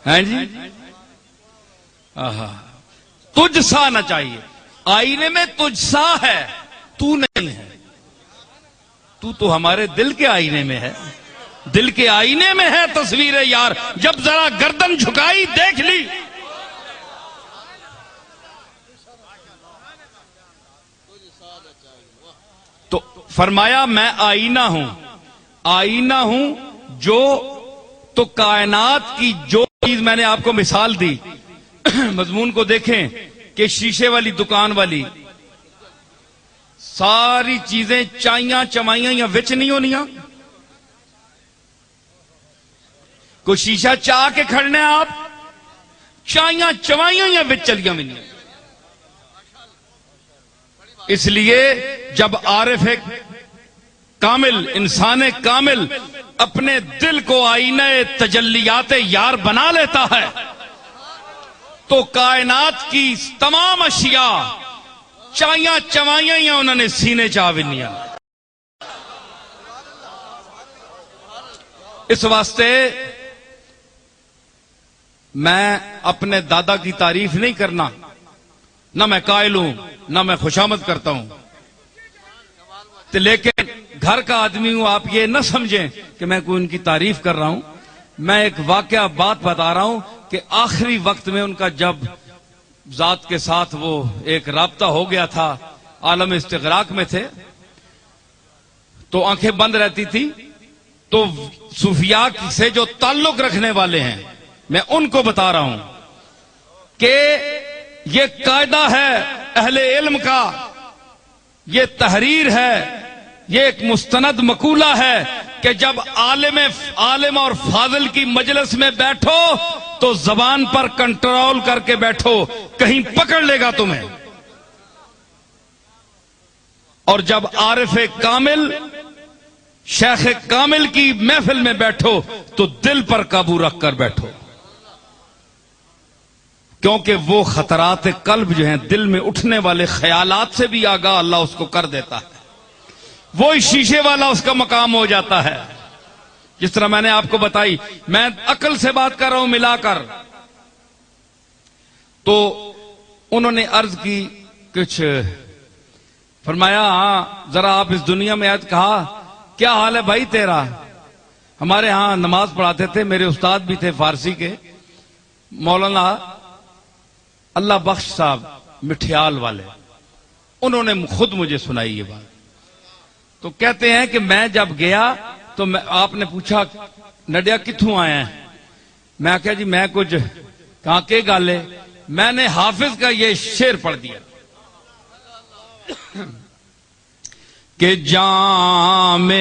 ہیں جی تجھ سا نہ چاہیے آئینے میں تجھ سا ہے تو نہیں ہے تو ہمارے دل کے آئینے میں ہے دل کے آئینے میں ہے تصویر یار جب ذرا گردن جھکائی دیکھ لی تو فرمایا میں آئینہ ہوں جو تو کائنات کی جو چیز میں نے آپ کو مثال دی مضمون کو دیکھیں کہ شیشے والی دکان والی ساری چیزیں چائیاں چمائیاں یا وچ نہیں ہونیاں کوئی شیشہ چاہ کے کھڑنے آپ چائیاں چمائیاں یا وچ چلیاں بھی نہیں. اس لیے جب عارف کامل انسان کامل اپنے دل کو آئینہ تجلیات یار بنا لیتا ہے تو کائنات کی تمام اشیاء چائیاں چوائیاں یا انہوں نے سینے چاونیاں. اس واسطے میں اپنے دادا کی تعریف نہیں کرنا نہ میں قائل ہوں نہ میں خوشامد کرتا ہوں لیکن گھر کا آدمی ہوں آپ یہ نہ سمجھیں کہ میں کوئی ان کی تعریف کر رہا ہوں. میں ایک واقعہ بات بتا رہا ہوں کہ آخری وقت میں ان کا جب ذات کے ساتھ وہ ایک رابطہ ہو گیا تھا عالم استغراق میں تھے تو آنکھیں بند رہتی تھی تو صوفیاء سے جو تعلق رکھنے والے ہیں میں ان کو بتا رہا ہوں کہ یہ قاعدہ ہے اہل علم کا یہ تحریر ہے یہ ایک مستند مقولہ ہے کہ جب عالم اور فاضل کی مجلس میں بیٹھو تو زبان پر کنٹرول کر کے بیٹھو کہیں پکڑ لے گا تمہیں اور جب عارف کامل شیخ کامل کی محفل میں بیٹھو تو دل پر قابو رکھ کر بیٹھو کیونکہ وہ خطرات قلب جو ہیں دل میں اٹھنے والے خیالات سے بھی آگاہ اللہ اس کو کر دیتا ہے وہی شیشے والا اس کا مقام ہو جاتا ہے. جس طرح میں نے آپ کو بتائی میں عقل سے بات کر رہا ہوں ملا کر تو انہوں نے عرض کی کچھ فرمایا ہاں ذرا آپ اس دنیا میں آئے کہا کیا حال ہے بھائی تیرا ہمارے ہاں نماز پڑھاتے تھے میرے استاد بھی تھے فارسی کے مولانا اللہ بخش صاحب مٹھیال والے انہوں نے خود مجھے سنائی یہ بات تو کہتے ہیں کہ میں جب گیا تو آپ نے پوچھا نڈیا کتھوں آیا ہے میں کہا جی میں کچھ کہاں کے گالے میں نے حافظ کا یہ شعر پڑھ دیا کہ جام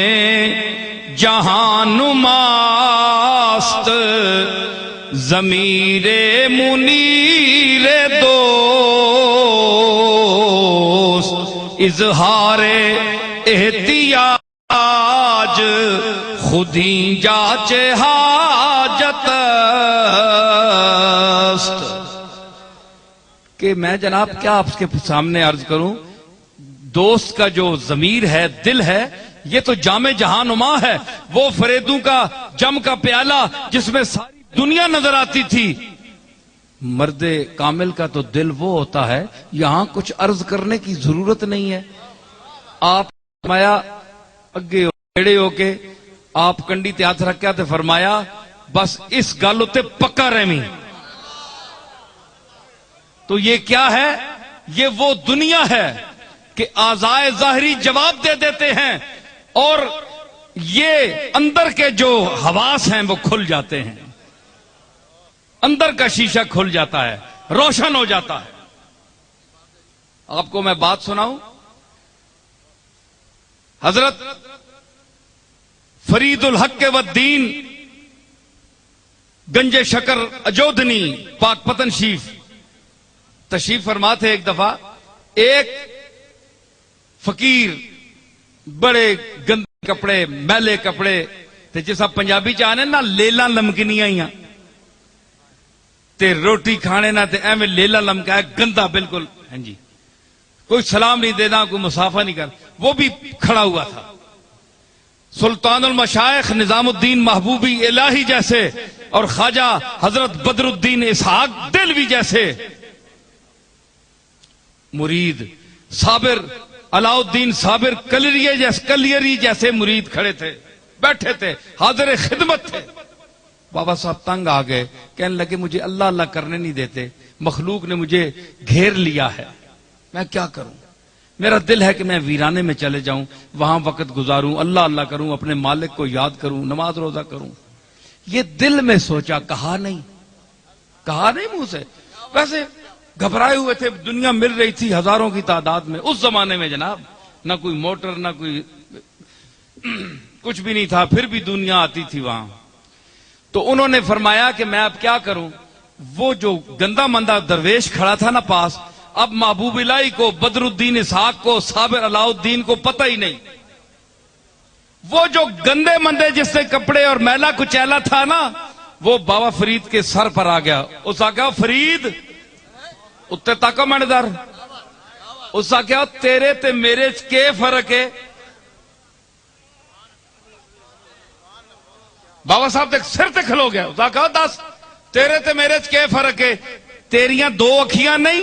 جہاں نماست ضمیر منیر دوست اظہار احتیاج خودی جاچ حاجت است. کہ میں جناب کیا آپ کے سامنے عرض کروں، دوست کا جو ضمیر ہے، دل ہے، یہ تو جام جہاں نما ہے، وہ فریدوں کا جم کا پیالہ جس میں ساری دنیا نظر آتی تھی. مرد کامل کا تو دل وہ ہوتا ہے، یہاں کچھ عرض کرنے کی ضرورت نہیں ہے. آپ فرمایا اگے ایڑے ہو کے آپ کنڈی تے ہاتھ رکھیا تے فرمایا بس اس گل اتے پکا رہمی. تو یہ کیا ہے؟ یہ وہ دنیا ہے کہ اعضائے ظاہری جواب دے دیتے ہیں اور یہ اندر کے جو حواس ہیں وہ کھل جاتے ہیں، اندر کا شیشہ کھل جاتا ہے، روشن ہو جاتا ہے. آپ کو میں بات سناؤں، حضرت فرید الحق والدین گنج شکر اجودھنی پاک پتن شیف تشریف فرما تھے. ایک دفعہ ایک فقیر بڑے گندے کپڑے میلے کپڑے تے جیسا پنجابی چاہنے نا لیلا لمکنیاں ہی تے روٹی کھانے نا تے ایویں لیلا لمکا ہے گندا بالکل. ہاں جی، کوئی سلام نہیں دینا، کوئی مسافہ نہیں کر، وہ بھی کھڑا ہوا تھا. سلطان المشائخ نظام الدین محبوبی الہی جیسے اور خواجہ حضرت بدر الدین اسحاق دلوی جیسے مرید، صابر علاؤ الدین صابر کلیری جیسے مرید کھڑے تھے، بیٹھے تھے، حاضر خدمت تھے. بابا صاحب تنگ آ گئے، کہنے لگے مجھے اللہ اللہ کرنے نہیں دیتے، مخلوق نے مجھے گھیر لیا ہے، میں کیا کروں؟ میرا دل ہے کہ میں ویرانے میں چلے جاؤں، وہاں وقت گزاروں، اللہ اللہ کروں، اپنے مالک کو یاد کروں، نماز روزہ کروں. یہ دل میں سوچا، کہا نہیں منہ سے. ویسے گھبرائے ہوئے تھے، دنیا مل رہی تھی ہزاروں کی تعداد میں. اس زمانے میں جناب نہ کوئی موٹر نہ کوئی کچھ بھی نہیں تھا، پھر بھی دنیا آتی تھی وہاں. تو انہوں نے فرمایا کہ میں اب کیا کروں؟ وہ جو گندا مندہ درویش کھڑا تھا نا پاس، اب محبوب الہی کو، بدر الدین اسحاق کو، صابر علاؤ الدین کو پتہ ہی نہیں. وہ جو گندے مندے جس سے کپڑے اور میلا کچیلا تھا نا، وہ بابا فرید کے سر پر آ گیا. اس آگیا فرید اتنے تک میں در، اس آگیا تیرے تے میرے کے فرق ہے؟ بابا صاحب تے سر تے کھلو گیا. اس آگیا دس تیرے تے میرے کے فرق ہے؟ تیریاں دو اکھیاں نہیں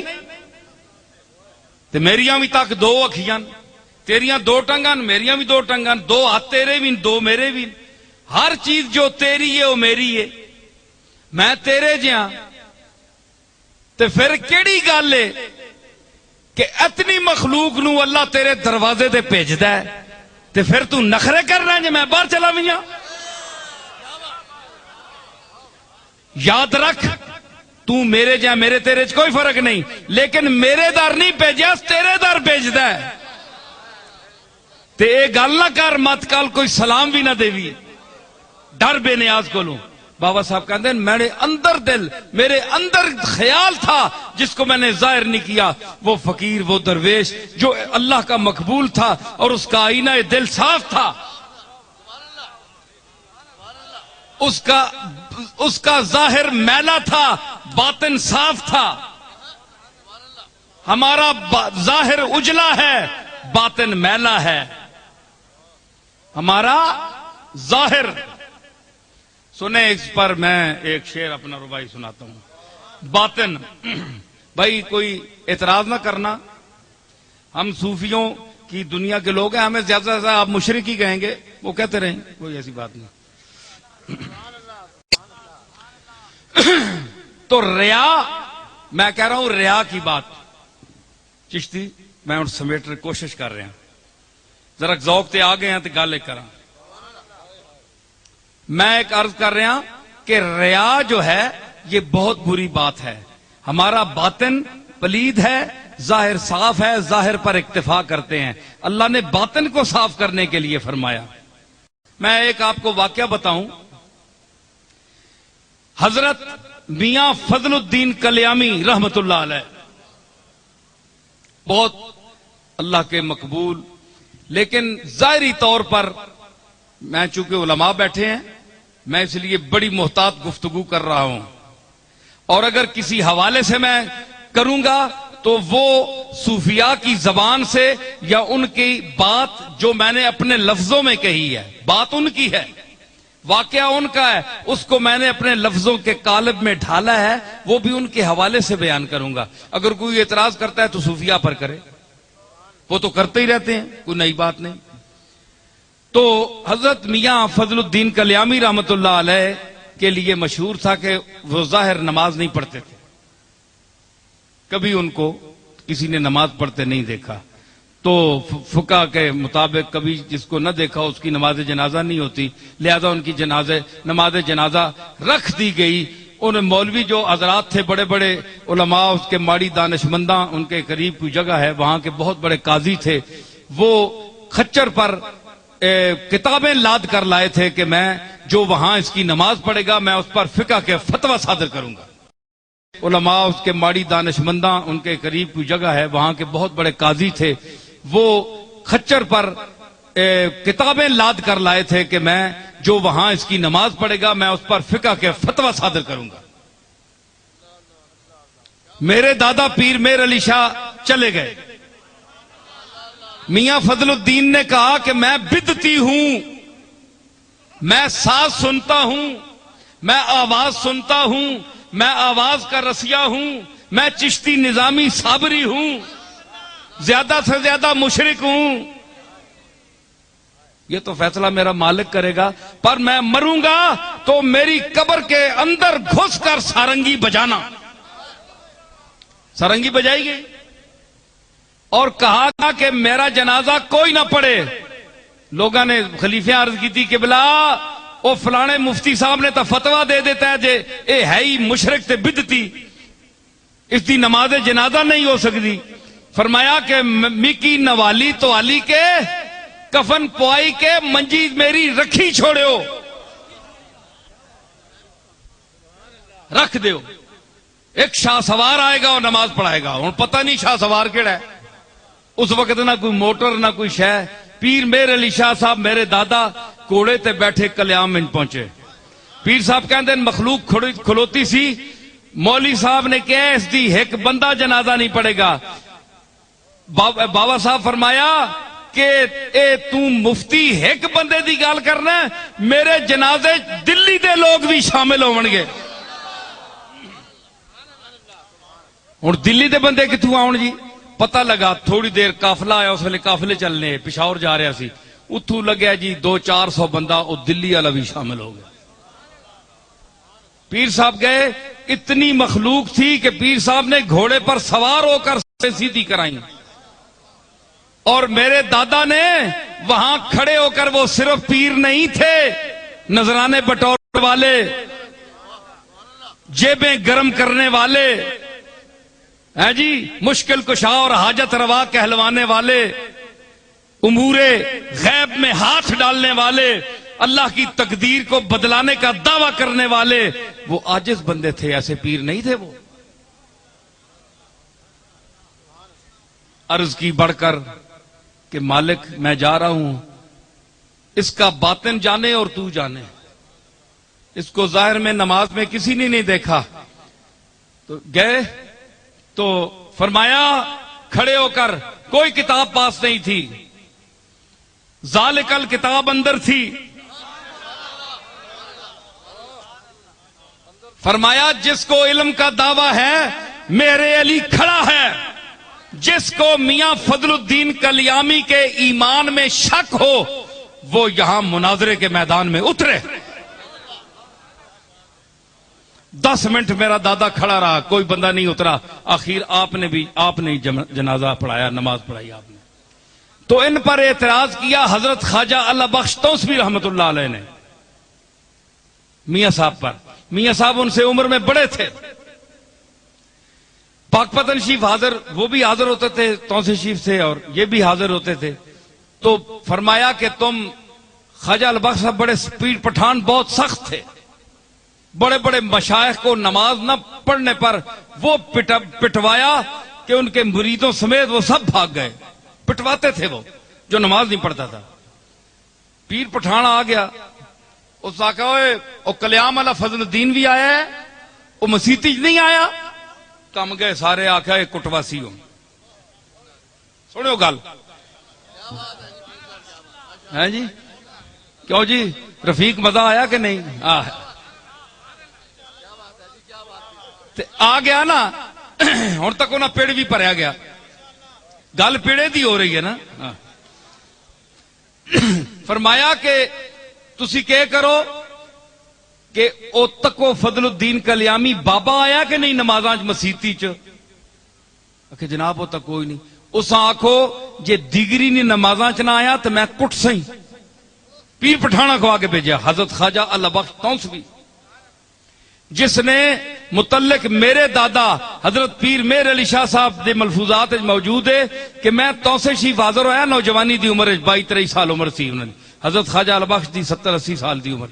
تے میریاں بھی تک دو اکھیاں، تیریاں دو ٹنگاں میریاں بھی دو ٹنگاں، دو ہاتھ تیرے بھی دو میرے بھی، ہر چیز جو تیری ہے وہ میری ہے، میں تیرے جہاں. تے پھر کیڑی گل ہے کہ اتنی مخلوق نو اللہ تیرے دروازے تے بھیجدا ہے تے پھر تو نخرے کرنا جے میں باہر چلا گیا؟ یاد رکھ، تو میرے جہاں میرے تیرے چ کوئی فرق نہیں، لیکن میرے در نہیں بھیجیا، تیرے در بھیجدا ہے. تے اے گل نہ کر مت کل کوئی سلام بھی نہ دیوی، ڈر بے نیاز کو لوں. بابا صاحب کہتے ہیں میرے اندر دل، میرے اندر خیال تھا جس کو میں نے ظاہر نہیں کیا، وہ فقیر، وہ درویش جو اللہ کا مقبول تھا اور اس کا آئینہ دل صاف تھا، اس کا ظاہر میلا تھا، باطن صاف تھا. ہمارا ظاہر اجلا ہے، باطن میلا ہے. ہمارا ظاہر سنیں، اس پر میں ایک شعر اپنا ربائی سناتا ہوں. باطن بھائی کوئی اعتراض نہ کرنا، ہم صوفیوں کی دنیا کے لوگ ہیں، ہمیں زیادہ سے زیادہ آپ مشرک ہی کہیں گے، وہ کہتے رہیں، کوئی ایسی بات نہیں. تو ریا، میں کہہ رہا ہوں ریا کی بات چشتی میں ان سمیٹنے کی کوشش کر رہا ہوں، ذرا ذوق تے آ گئے ہیں تو گل ایک کراں. میں ایک عرض کر رہا کہ ریا جو ہے یہ بہت بری بات ہے. ہمارا باطن پلید ہے، ظاہر صاف ہے، ظاہر پر اکتفا کرتے ہیں. اللہ نے باطن کو صاف کرنے کے لیے فرمایا. میں ایک آپ کو واقعہ بتاؤں. حضرت میاں فضل الدین کلیامی رحمت اللہ علیہ بہت اللہ کے مقبول، لیکن ظاہری طور پر میں چونکہ علماء بیٹھے ہیں میں اس لیے بڑی محتاط گفتگو کر رہا ہوں، اور اگر کسی حوالے سے میں کروں گا تو وہ صوفیاء کی زبان سے یا ان کی بات جو میں نے اپنے لفظوں میں کہی ہے، بات ان کی ہے، واقعہ ان کا ہے، اس کو میں نے اپنے لفظوں کے قالب میں ڈھالا ہے، وہ بھی ان کے حوالے سے بیان کروں گا. اگر کوئی اعتراض کرتا ہے تو صوفیاء پر کرے، وہ تو کرتے ہی رہتے ہیں، کوئی نئی بات نہیں. تو حضرت میاں فضل الدین کلیامی رحمت اللہ علیہ کے لیے مشہور تھا کہ وہ ظاہر نماز نہیں پڑھتے تھے، کبھی ان کو کسی نے نماز پڑھتے نہیں دیکھا. تو فقہ کے مطابق کبھی جس کو نہ دیکھا اس کی نماز جنازہ نہیں ہوتی، لہذا ان کی نماز جنازہ رکھ دی گئی. ان مولوی جو حضرات تھے بڑے بڑے علماء، اس کے ماڑی دانشمنداں، ان کے قریب کوئی جگہ ہے، وہاں کے بہت بڑے قاضی تھے، وہ خچر پر کتابیں لاد کر لائے تھے کہ میں جو وہاں اس کی نماز پڑھے گا میں اس پر فقہ کے فتویٰ صادر کروں گا. علماء، اس کے ماڑی دانشمنداں، ان کے قریب کوئی جگہ ہے، وہاں کے بہت بڑے قاضی تھے، وہ خچر پر کتابیں لاد کر لائے تھے کہ میں جو وہاں اس کی نماز پڑھے گا میں اس پر فقہ کے فتویٰ صادر کروں گا. میرے دادا پیر میر علی شاہ چلے گئے. میاں فضل الدین نے کہا کہ میں بدعتی ہوں، میں ساز سنتا ہوں، میں آواز سنتا ہوں، میں آواز کا رسیہ ہوں، میں چشتی نظامی صابری ہوں، زیادہ سے زیادہ مشرک ہوں. یہ تو فیصلہ میرا مالک کرے گا، پر میں مروں گا تو میری قبر کے اندر گھس کر سارنگی بجانا. سارنگی بجائی گئی اور کہا تھا کہ میرا جنازہ کوئی نہ پڑھے. لوگوں نے خلیفہ عرض کی تھی کہ بلا وہ فلانے مفتی صاحب نے تو فتویٰ دے دیتا ہے جے اے ہے ہی مشرک تے بدعتی، اس دی نماز جنازہ نہیں ہو سکتی. فرمایا کہ مکی نوالی تو علی کے کفن پوائی کے منجی میری رکھی چھوڑو، رکھ دیو. ایک شاہ سوار آئے گا اور نماز پڑھائے گا. ہوں پتہ نہیں شاہ سوار کیڑا ہے. اس وقت نہ کوئی موٹر نہ کوئی شہ. پیر میر علی شاہ صاحب میرے دادا کوڑے تے بیٹھے کلیام میں پہنچے. پیر صاحب کہندے مخلوق کھلوتی سی. مولوی صاحب نے کہا اس دی ایک بندہ جنازہ نہیں پڑے گا. بابا صاحب فرمایا کہ اے تو مفتی ایک بندے دی گال کرنا ہے، میرے جنازے دلی دے لوگ بھی شامل ہون گے. اور دلی دے بندے کتوں آؤن جی؟ پتہ لگا تھوڑی دیر قافلہ آیا، اس ویلے قافلے چلنے پشاور جا رہا سی، اتھوں لگیا جی 200-400 بندہ وہ دلی والا بھی شامل ہو گیا. پیر صاحب گئے، اتنی مخلوق تھی کہ پیر صاحب نے گھوڑے پر سوار ہو کر سیدھی کرائیں، اور میرے دادا نے وہاں کھڑے ہو کر، وہ صرف پیر نہیں تھے، نذرانے بٹور والے، جیبیں گرم کرنے والے، ہے جی مشکل کشا اور حاجت روا کہلوانے والے، امور غیب میں ہاتھ ڈالنے والے، اللہ کی تقدیر کو بدلانے کا دعویٰ کرنے والے، وہ عاجز بندے تھے، ایسے پیر نہیں تھے. وہ عرض کی بڑھ کر کہ مالک میں جا رہا ہوں، اس کا باطن جانے اور تو جانے. اس کو ظاہر میں نماز میں کسی نے نہیں دیکھا. تو گئے تو فرمایا کھڑے ہو کر، کوئی کتاب پاس نہیں تھی، ذالکل کتاب اندر تھی. فرمایا جس کو علم کا دعویٰ ہے میرے علی کھڑا ہے، جس کو میاں فضل الدین کلیامی کے ایمان میں شک ہو وہ یہاں مناظرے کے میدان میں اترے. 10 منٹ میرا دادا کھڑا رہا، کوئی بندہ نہیں اترا. آخر آپ نے جنازہ پڑھایا، نماز پڑھائی آپ نے. تو ان پر اعتراض کیا حضرت خواجہ اللہ بخش توسوی رحمت اللہ علیہ نے میاں صاحب پر. میاں صاحب ان سے عمر میں بڑے تھے. پاک پتن شریف حاضر، وہ بھی حاضر ہوتے تھے توسیع شریف سے، اور یہ بھی حاضر ہوتے تھے. تو فرمایا کہ تم خواجہ البخش صاحب بڑے سپیڈ پٹھان، بہت سخت تھے. بڑے بڑے مشائخ کو نماز نہ پڑھنے پر وہ پٹوایا کہ ان کے مریدوں سمیت وہ سب بھاگ گئے. پٹواتے تھے وہ جو نماز نہیں پڑھتا تھا. پیر پٹھان آ گیا، اس آقا او کلیام والا فضل الدین بھی آیا ہے، وہ مسیتی نہیں آیا. کم گئے سارے، آخیا یہ کٹواسی ہو. سنو گل ہے جی، کیوں جی رفیق مزہ آیا کہ نہیں؟ آ گیا نا. ہوں تک انہیں پیڑ بھی بھریا گیا. گل پیڑے دی ہو رہی ہے نا. فرمایا کہ تسی کہ کرو کہ او تکو فضل الدین کلیامی بابا آیا کہ نہیں نمازاں مسیتی چ؟ کہ جناب وہ تک کوئی نہیں. اس آخو جے دیگری نے نمازاں چ نہ آیا تو میں کٹ سہی. پیر پٹھانا کو آگے بھیجا حضرت خواجہ البخش تونسوی، جس نے متعلق میرے دادا حضرت پیر مہر علی شاہ صاحب دے ملفوظات موجود ہے کہ میں توسیع شریف حاضر ہویا نوجوانی دی عمر 22-23 سال عمر سی انہوں نے. حضرت خواجہ البخش دی 70-80 سال دی عمر.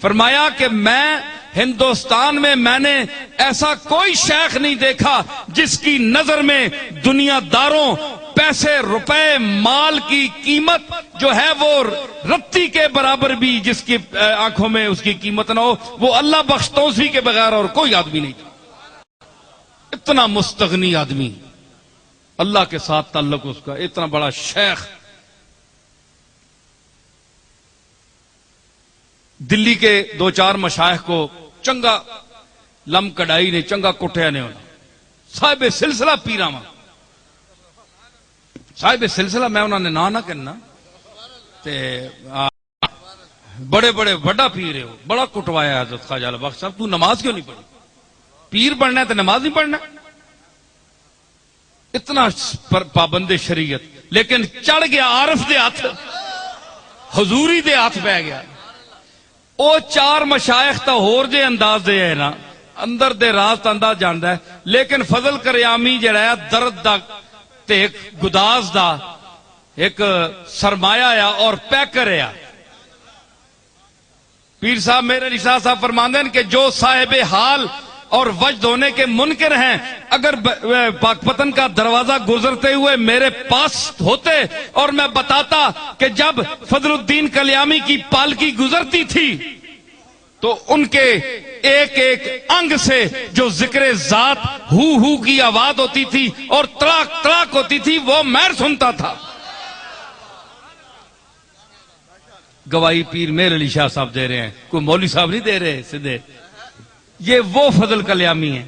فرمایا کہ میں ہندوستان میں نے ایسا کوئی شیخ نہیں دیکھا جس کی نظر میں دنیا داروں پیسے روپے مال کی قیمت جو ہے وہ رتی کے برابر بھی جس کی آنکھوں میں اس کی قیمت نہ ہو. وہ اللہ بخش توسیع کے بغیر اور کوئی آدمی نہیں تھا. اتنا مستغنی آدمی، اللہ کے ساتھ تعلق اس کا، اتنا بڑا شیخ. دلی کے 2-4 مشائخ کو چنگا لم کڑائی نے چنگا کٹیا نے ہونا. صاحب سلسلہ پیراں صاحب سلسلہ میں انہوں نے نہ کرنا تے بڑے بڑے بڑا پیر ہے، بڑا کٹوایا حضرت خواجہ البخش صاحب. تو نماز کیوں نہیں پڑھی؟ پیر بننا ہے تو نماز نہیں پڑھنا. اتنا پابند شریعت، لیکن چڑھ گیا عارف دے ہاتھ، حضوری دے ہاتھ بہ گیا. او 4 مشائخ تا ہور جے انداز دے ہے نا، اندر دے راز تا انداز جاندا ہے. لیکن فضل کریامی جڑا ہے درد دا تے ایک گداز دا ایک سرمایہ ہے اور پیکر ہے. پیر صاحب میرے علی شاہ صاحب فرماندے ہیں کہ جو صاحب حال اور وجد ہونے کے منکر ہیں اگر پاک پتن کا دروازہ گزرتے ہوئے میرے پاس ہوتے اور میں بتاتا کہ جب فضل الدین کلیامی کی پالکی گزرتی تھی تو ان کے ایک ایک انگ سے جو ذکر ذات ہو کی آواز ہوتی تھی اور تراک تراک ہوتی تھی وہ میں سنتا تھا. گواہی پیر مہر علی شاہ صاحب دے رہے ہیں، کوئی مولوی صاحب نہیں دے رہے سیدھے. یہ وہ فضل کلیامی ہے،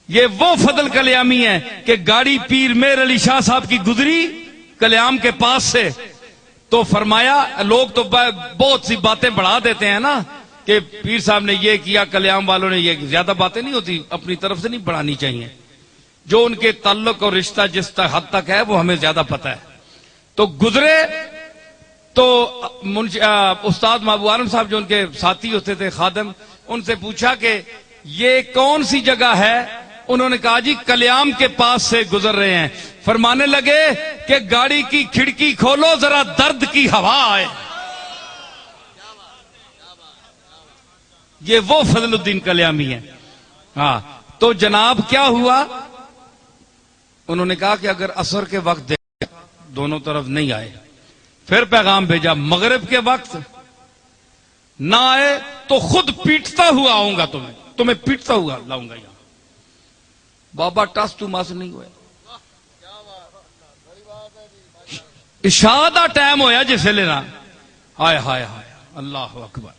یہ وہ فضل کلیامی ہے کہ گاڑی پیر مہر علی شاہ صاحب کی گزری کلیام کے پاس سے تو فرمایا، لوگ تو بہت سی باتیں بڑھا دیتے ہیں نا کہ پیر صاحب نے یہ کیا کلیام والوں نے یہ، زیادہ باتیں نہیں ہوتی، اپنی طرف سے نہیں بڑھانی چاہیے. جو ان کے تعلق اور رشتہ جس حد تک ہے وہ ہمیں زیادہ پتہ ہے. تو گزرے تو استاد محبوب عالم صاحب جو ان کے ساتھی ہوتے تھے خادم، ان سے پوچھا کہ یہ کون سی جگہ ہے؟ انہوں نے کہا جی کلیام کے پاس سے گزر رہے ہیں. فرمانے لگے کہ گاڑی کی کھڑکی کھولو ذرا درد کی ہوا آئے. یہ وہ فضل الدین کلیامی ہے. ہاں تو جناب کیا ہوا؟ انہوں نے کہا کہ اگر عصر کے وقت دونوں طرف نہیں آئے، پھر پیغام بھیجا مغرب کے وقت نہ آئے تو خود پیٹتا ہوا آؤں گا، تمہیں پیٹتا ہوا لاؤں گا یہاں. بابا ٹس تو مس نہیں ہوئے. عشاء دا ٹائم ہویا جس ویلے نا، ہائے ہائے ہائے اللہ اکبر.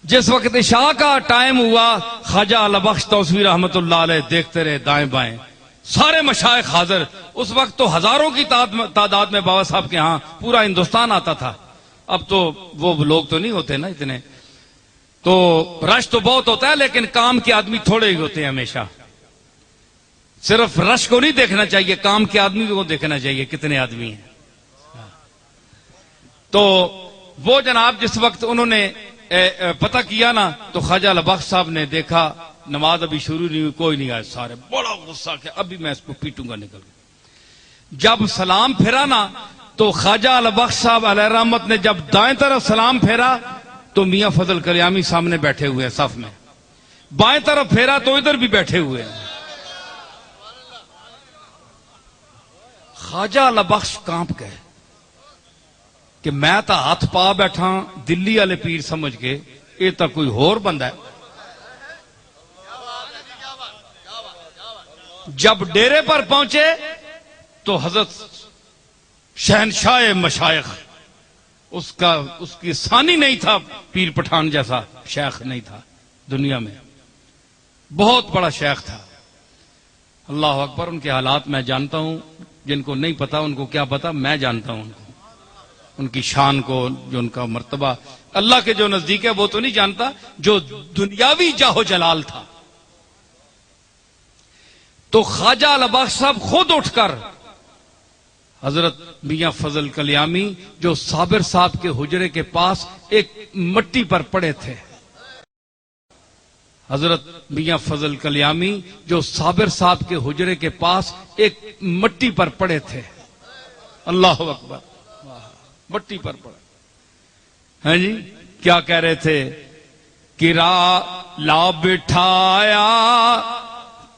جس وقت عشاء کا ٹائم ہوا خواجہ البخش توسوی رحمت اللہ علیہ دیکھتے رہے دائیں بائیں، سارے مشائخ حاضر. اس وقت تو ہزاروں کی تعداد میں بابا صاحب کے ہاں پورا ہندوستان آتا تھا. اب تو وہ لوگ تو نہیں ہوتے نا اتنے، تو رش تو بہت ہوتا ہے لیکن کام کے آدمی تھوڑے ہی ہوتے ہیں. ہمیشہ صرف رش کو نہیں دیکھنا چاہیے، کام کے آدمی کو دیکھنا چاہیے کتنے آدمی ہیں. تو وہ جناب جس وقت انہوں نے پتہ کیا نا تو خواجہ البخش صاحب نے دیکھا نماز ابھی شروع نہیں ہوئی، کوئی نہیں آیا، سارے بڑا غصہ کیا ابھی میں اس کو پیٹوں گا نکل کے۔ جب سلام پھیرا نا تو خواجہ البخش صاحب علیہ رحمت نے جب دائیں طرف سلام پھیرا تو میاں فضل کلیامی سامنے بیٹھے ہوئے ہیں صف میں، بائیں طرف پھیرا تو ادھر بھی بیٹھے ہوئے ہیں۔ خواجہ البخش کانپ گئے کہ میں تو ہاتھ پا بیٹھا دلی والے پیر سمجھ کے، یہ تو کوئی ہور بندہ ہے۔ جب ڈیرے پر پہنچے تو حضرت شہنشاہ مشائخ، اس کی ثانی نہیں تھا، پیر پٹھان جیسا شیخ نہیں تھا دنیا میں، بہت بڑا شیخ تھا۔ اللہ اکبر، ان کے حالات میں جانتا ہوں، جن کو نہیں پتا ان کو کیا پتا، میں جانتا ہوں ان کو، ان کی شان کو، جو ان کا مرتبہ اللہ کے جو نزدیک ہے وہ تو نہیں جانتا، جو دنیاوی جاہو جلال تھا۔ تو خواجہ البخش صاحب خود اٹھ کر حضرت میاں فضل کلیامی جو صابر صاحب کے حجرے کے پاس ایک مٹی پر پڑے تھے، حضرت میاں فضل کلیامی جو صابر صاحب کے حجرے کے پاس ایک مٹی پر پڑے تھے، اللہ اکبر، مٹی پر پڑے، ہاں جی، کیا کہہ رہے تھے؟ کرا لا بٹھایا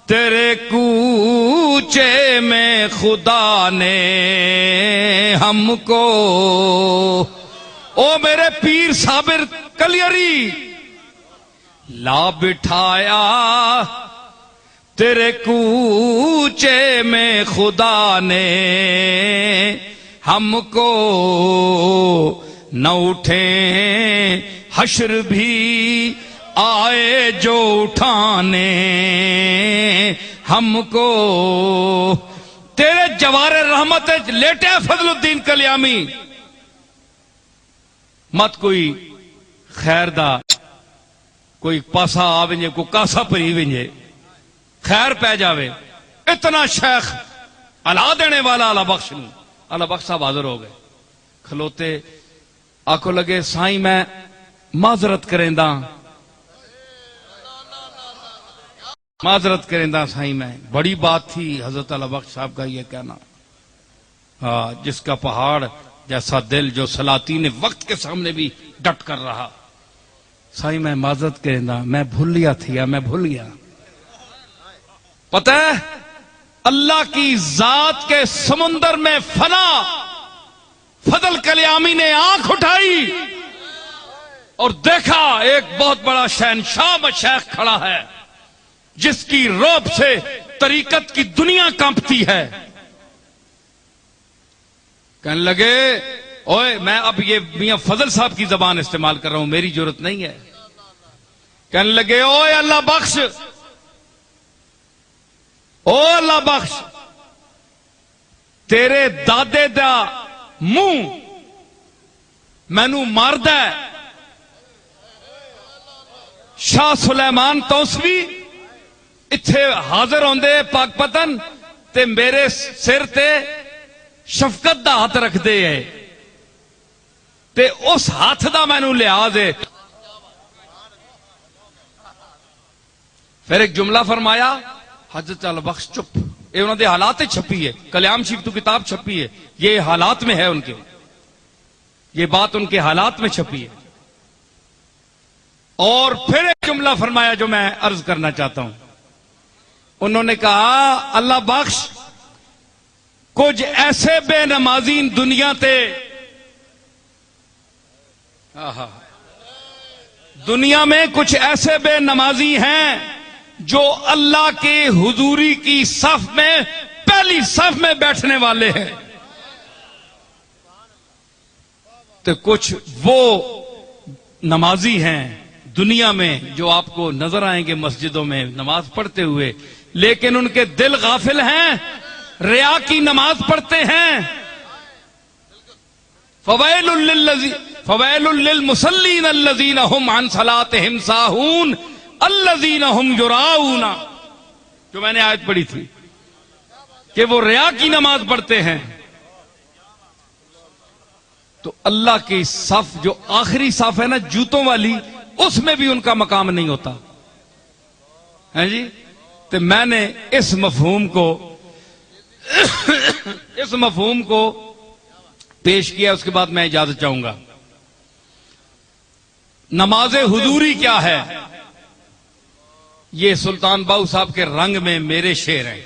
تیرے کوچے میں خدا نے ہم کو، او میرے پیر صابر کلیری، لا بٹھایا تیرے کوچے میں خدا نے ہم کو، نہ اٹھیں حشر بھی آئے جو اٹھانے ہم کو، تیرے جوار رحمت لیٹے فضل الدین کلیامی، مت کوئی خیر دا کوئی پاسا آویں کوئی کاسا پری ویں خیر پہ جاوے، اتنا شیخ علا دینے والا البخش نو۔ البخش صاحب حاضر ہو گئے، کھلوتے، آکھو لگے سائیں میں معذرت کریندا، معذرت کریندا سائیں میں، بڑی بات تھی حضرت البخش صاحب کا یہ کہنا، جس کا پہاڑ جیسا دل جو سلاطین وقت کے سامنے بھی ڈٹ کر رہا، سائیں میں معذرت کریندا، میں بھول گیا تھیا، میں بھول گیا۔ پتہ ہے اللہ کی ذات کے سمندر میں فنا فضل کلیامی نے آنکھ اٹھائی اور دیکھا ایک بہت بڑا شہنشاہ مشائخ کھڑا ہے جس کی روب سے طریقت کی دنیا کانپتی ہے۔ کہنے لگے، اوئے میں اب یہ میاں فضل صاحب کی زبان استعمال کر رہا ہوں، میری ضرورت نہیں ہے۔ کہنے لگے، اوئے اللہ بخش، او اللہ بخش، تیرے دادے دا منہ مینو مارد ہے، شاہ سلیمان توسوی اتھے حاضر ہوندے پاک پتن تے میرے سر تے شفقت دا ہاتھ رکھ دے ہے تے اس ہاتھ دا مینو لحاظ ہے۔ پھر ایک جملہ فرمایا، حضرت البخش چپ، یہ انہوں نے حالات چھپی ہے، کلیام شریف تو کتاب چھپی ہے، یہ حالات میں ہے ان کے، یہ بات ان کے حالات میں چھپی ہے۔ اور پھر ایک جملہ فرمایا جو میں عرض کرنا چاہتا ہوں، انہوں نے کہا، اللہ بخش، کچھ ایسے بے نمازین دنیا تے، دنیا میں کچھ ایسے بے نمازی ہیں جو اللہ کے حضوری کی صف میں پہلی صف میں بیٹھنے والے ہیں، تو کچھ وہ نمازی ہیں دنیا میں جو آپ کو نظر آئیں گے مسجدوں میں نماز پڑھتے ہوئے، لیکن ان کے دل غافل ہیں، ریا کی نماز پڑھتے ہیں۔ فویل للمصلین الذین هم عن صلاتهم ساہون الذین هم یراؤون، جو میں نے آیت پڑھی تھی کہ وہ ریا کی نماز پڑھتے ہیں۔ تو اللہ کی صف جو آخری صف ہے نا جوتوں والی، اس میں بھی ان کا مقام نہیں ہوتا، ہیں جی، تو میں نے اس مفہوم کو پیش کیا. اس کے بعد میں اجازت چاہوں گا. نماز حضوری کیا ہے؟ یہ سلطان باؤ صاحب کے رنگ میں میرے شعر ہیں.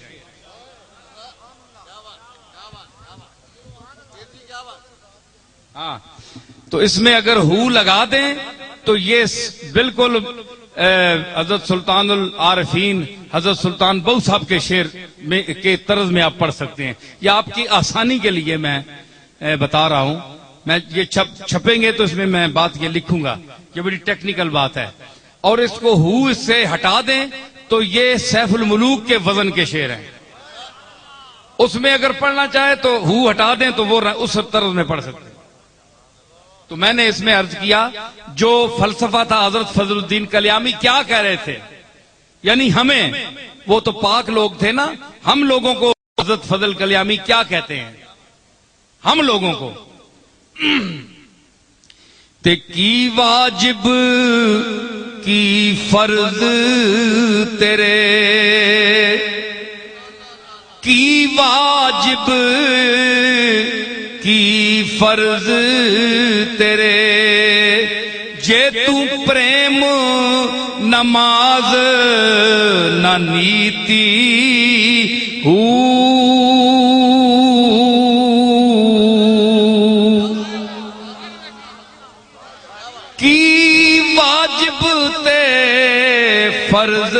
ہاں، تو اس میں اگر ہو لگا دیں تو یہ بالکل حضرت سلطان العارفین حضرت سلطان باؤ صاحب کے شعر کے طرز میں آپ پڑھ سکتے ہیں. یہ آپ کی آسانی کے لیے میں بتا رہا ہوں. میں یہ چھپیں گے تو اس میں میں بات یہ لکھوں گا. یہ بڑی ٹیکنیکل بات ہے. اور اس کو ہو اس سے ہٹا دیں تو یہ سیف الملوک کے وزن کے شعر ہیں. اس میں اگر پڑھنا چاہے تو ہو ہٹا دیں تو وہ اس طرز میں پڑھ سکتے ہیں. تو میں نے اس میں عرض کیا جو فلسفہ تھا حضرت فضل الدین کلیامی کیا کہہ رہے تھے، یعنی ہمیں، وہ تو پاک لوگ تھے نا، ہم لوگوں کو حضرت فضل کلیامی کیا کہتے ہیں؟ ہم لوگوں کو تے کی واجب کی فرض تیرے، کی واجب کی فرض تیرے، جے تو پریم نماز نہ نیتی کی واجب تے فرض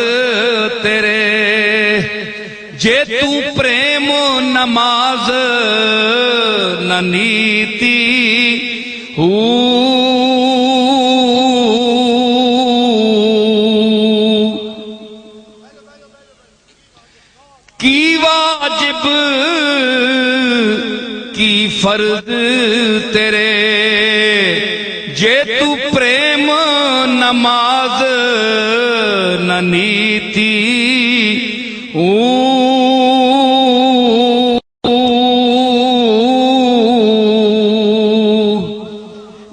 تیرے، جے تو پریم نماز نہ نیتی کی واجب کی فرض تیرے، جے تو پریم نماز نہ نیتی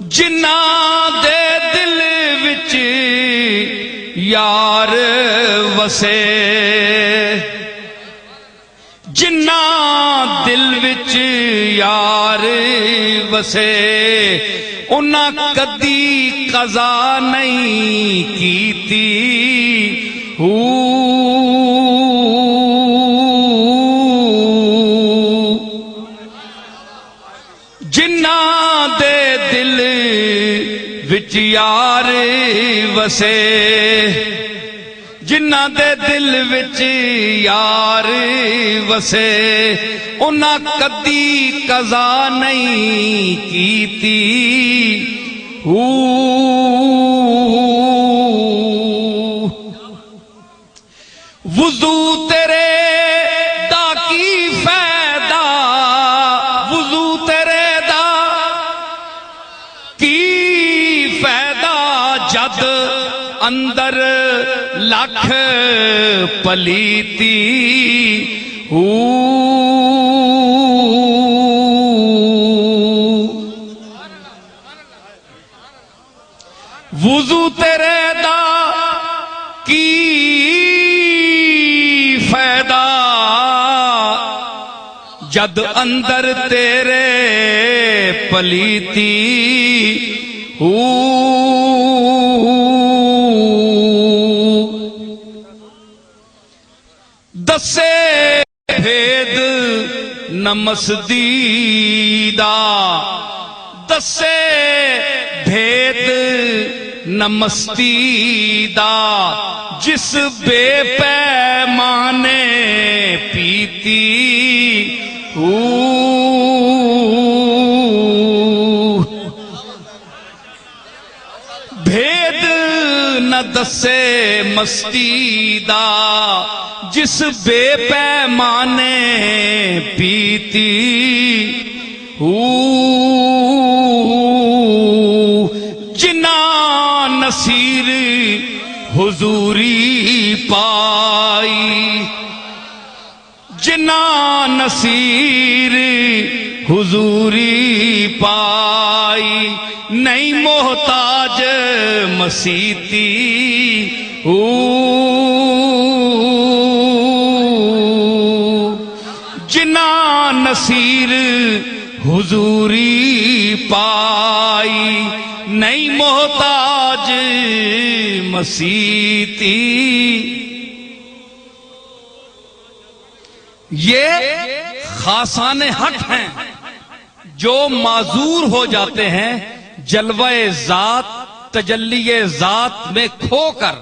جنہ دے دل وچ یار وسے، جنہ دل وچ یار وسے، انہاں کدی قضا نہیں کیتی جنہ دے دل وچ یار وسے، جنہ دے دل وچ یار وسے، انہاں کدی قضا نہیں کیتی وضو تیرے دا کی فائدہ، وضو تیرے دا کی فائدہ، جد اندر لکھ پلیتی وضو تیرے دا کی فائدہ، جد اندر تیرے پلیتی دسے بھید نمسدی دا، دسے بھید نمستی دا، جس بے پیمانے پیتی بھید نہ دسے مستی دا، جس بے پیمانے پیتی جنہ نصیر حضوری پائی، جنہ نصیر حضوری پائی، نہیں محتاج مسیتی نصیر حضوری پائی، نہیں محتاج مسیتی۔ یہ خاصان حق ہیں جو معذور ہو جاتے ہیں جلوہ ذات تجلی ذات میں کھو کر،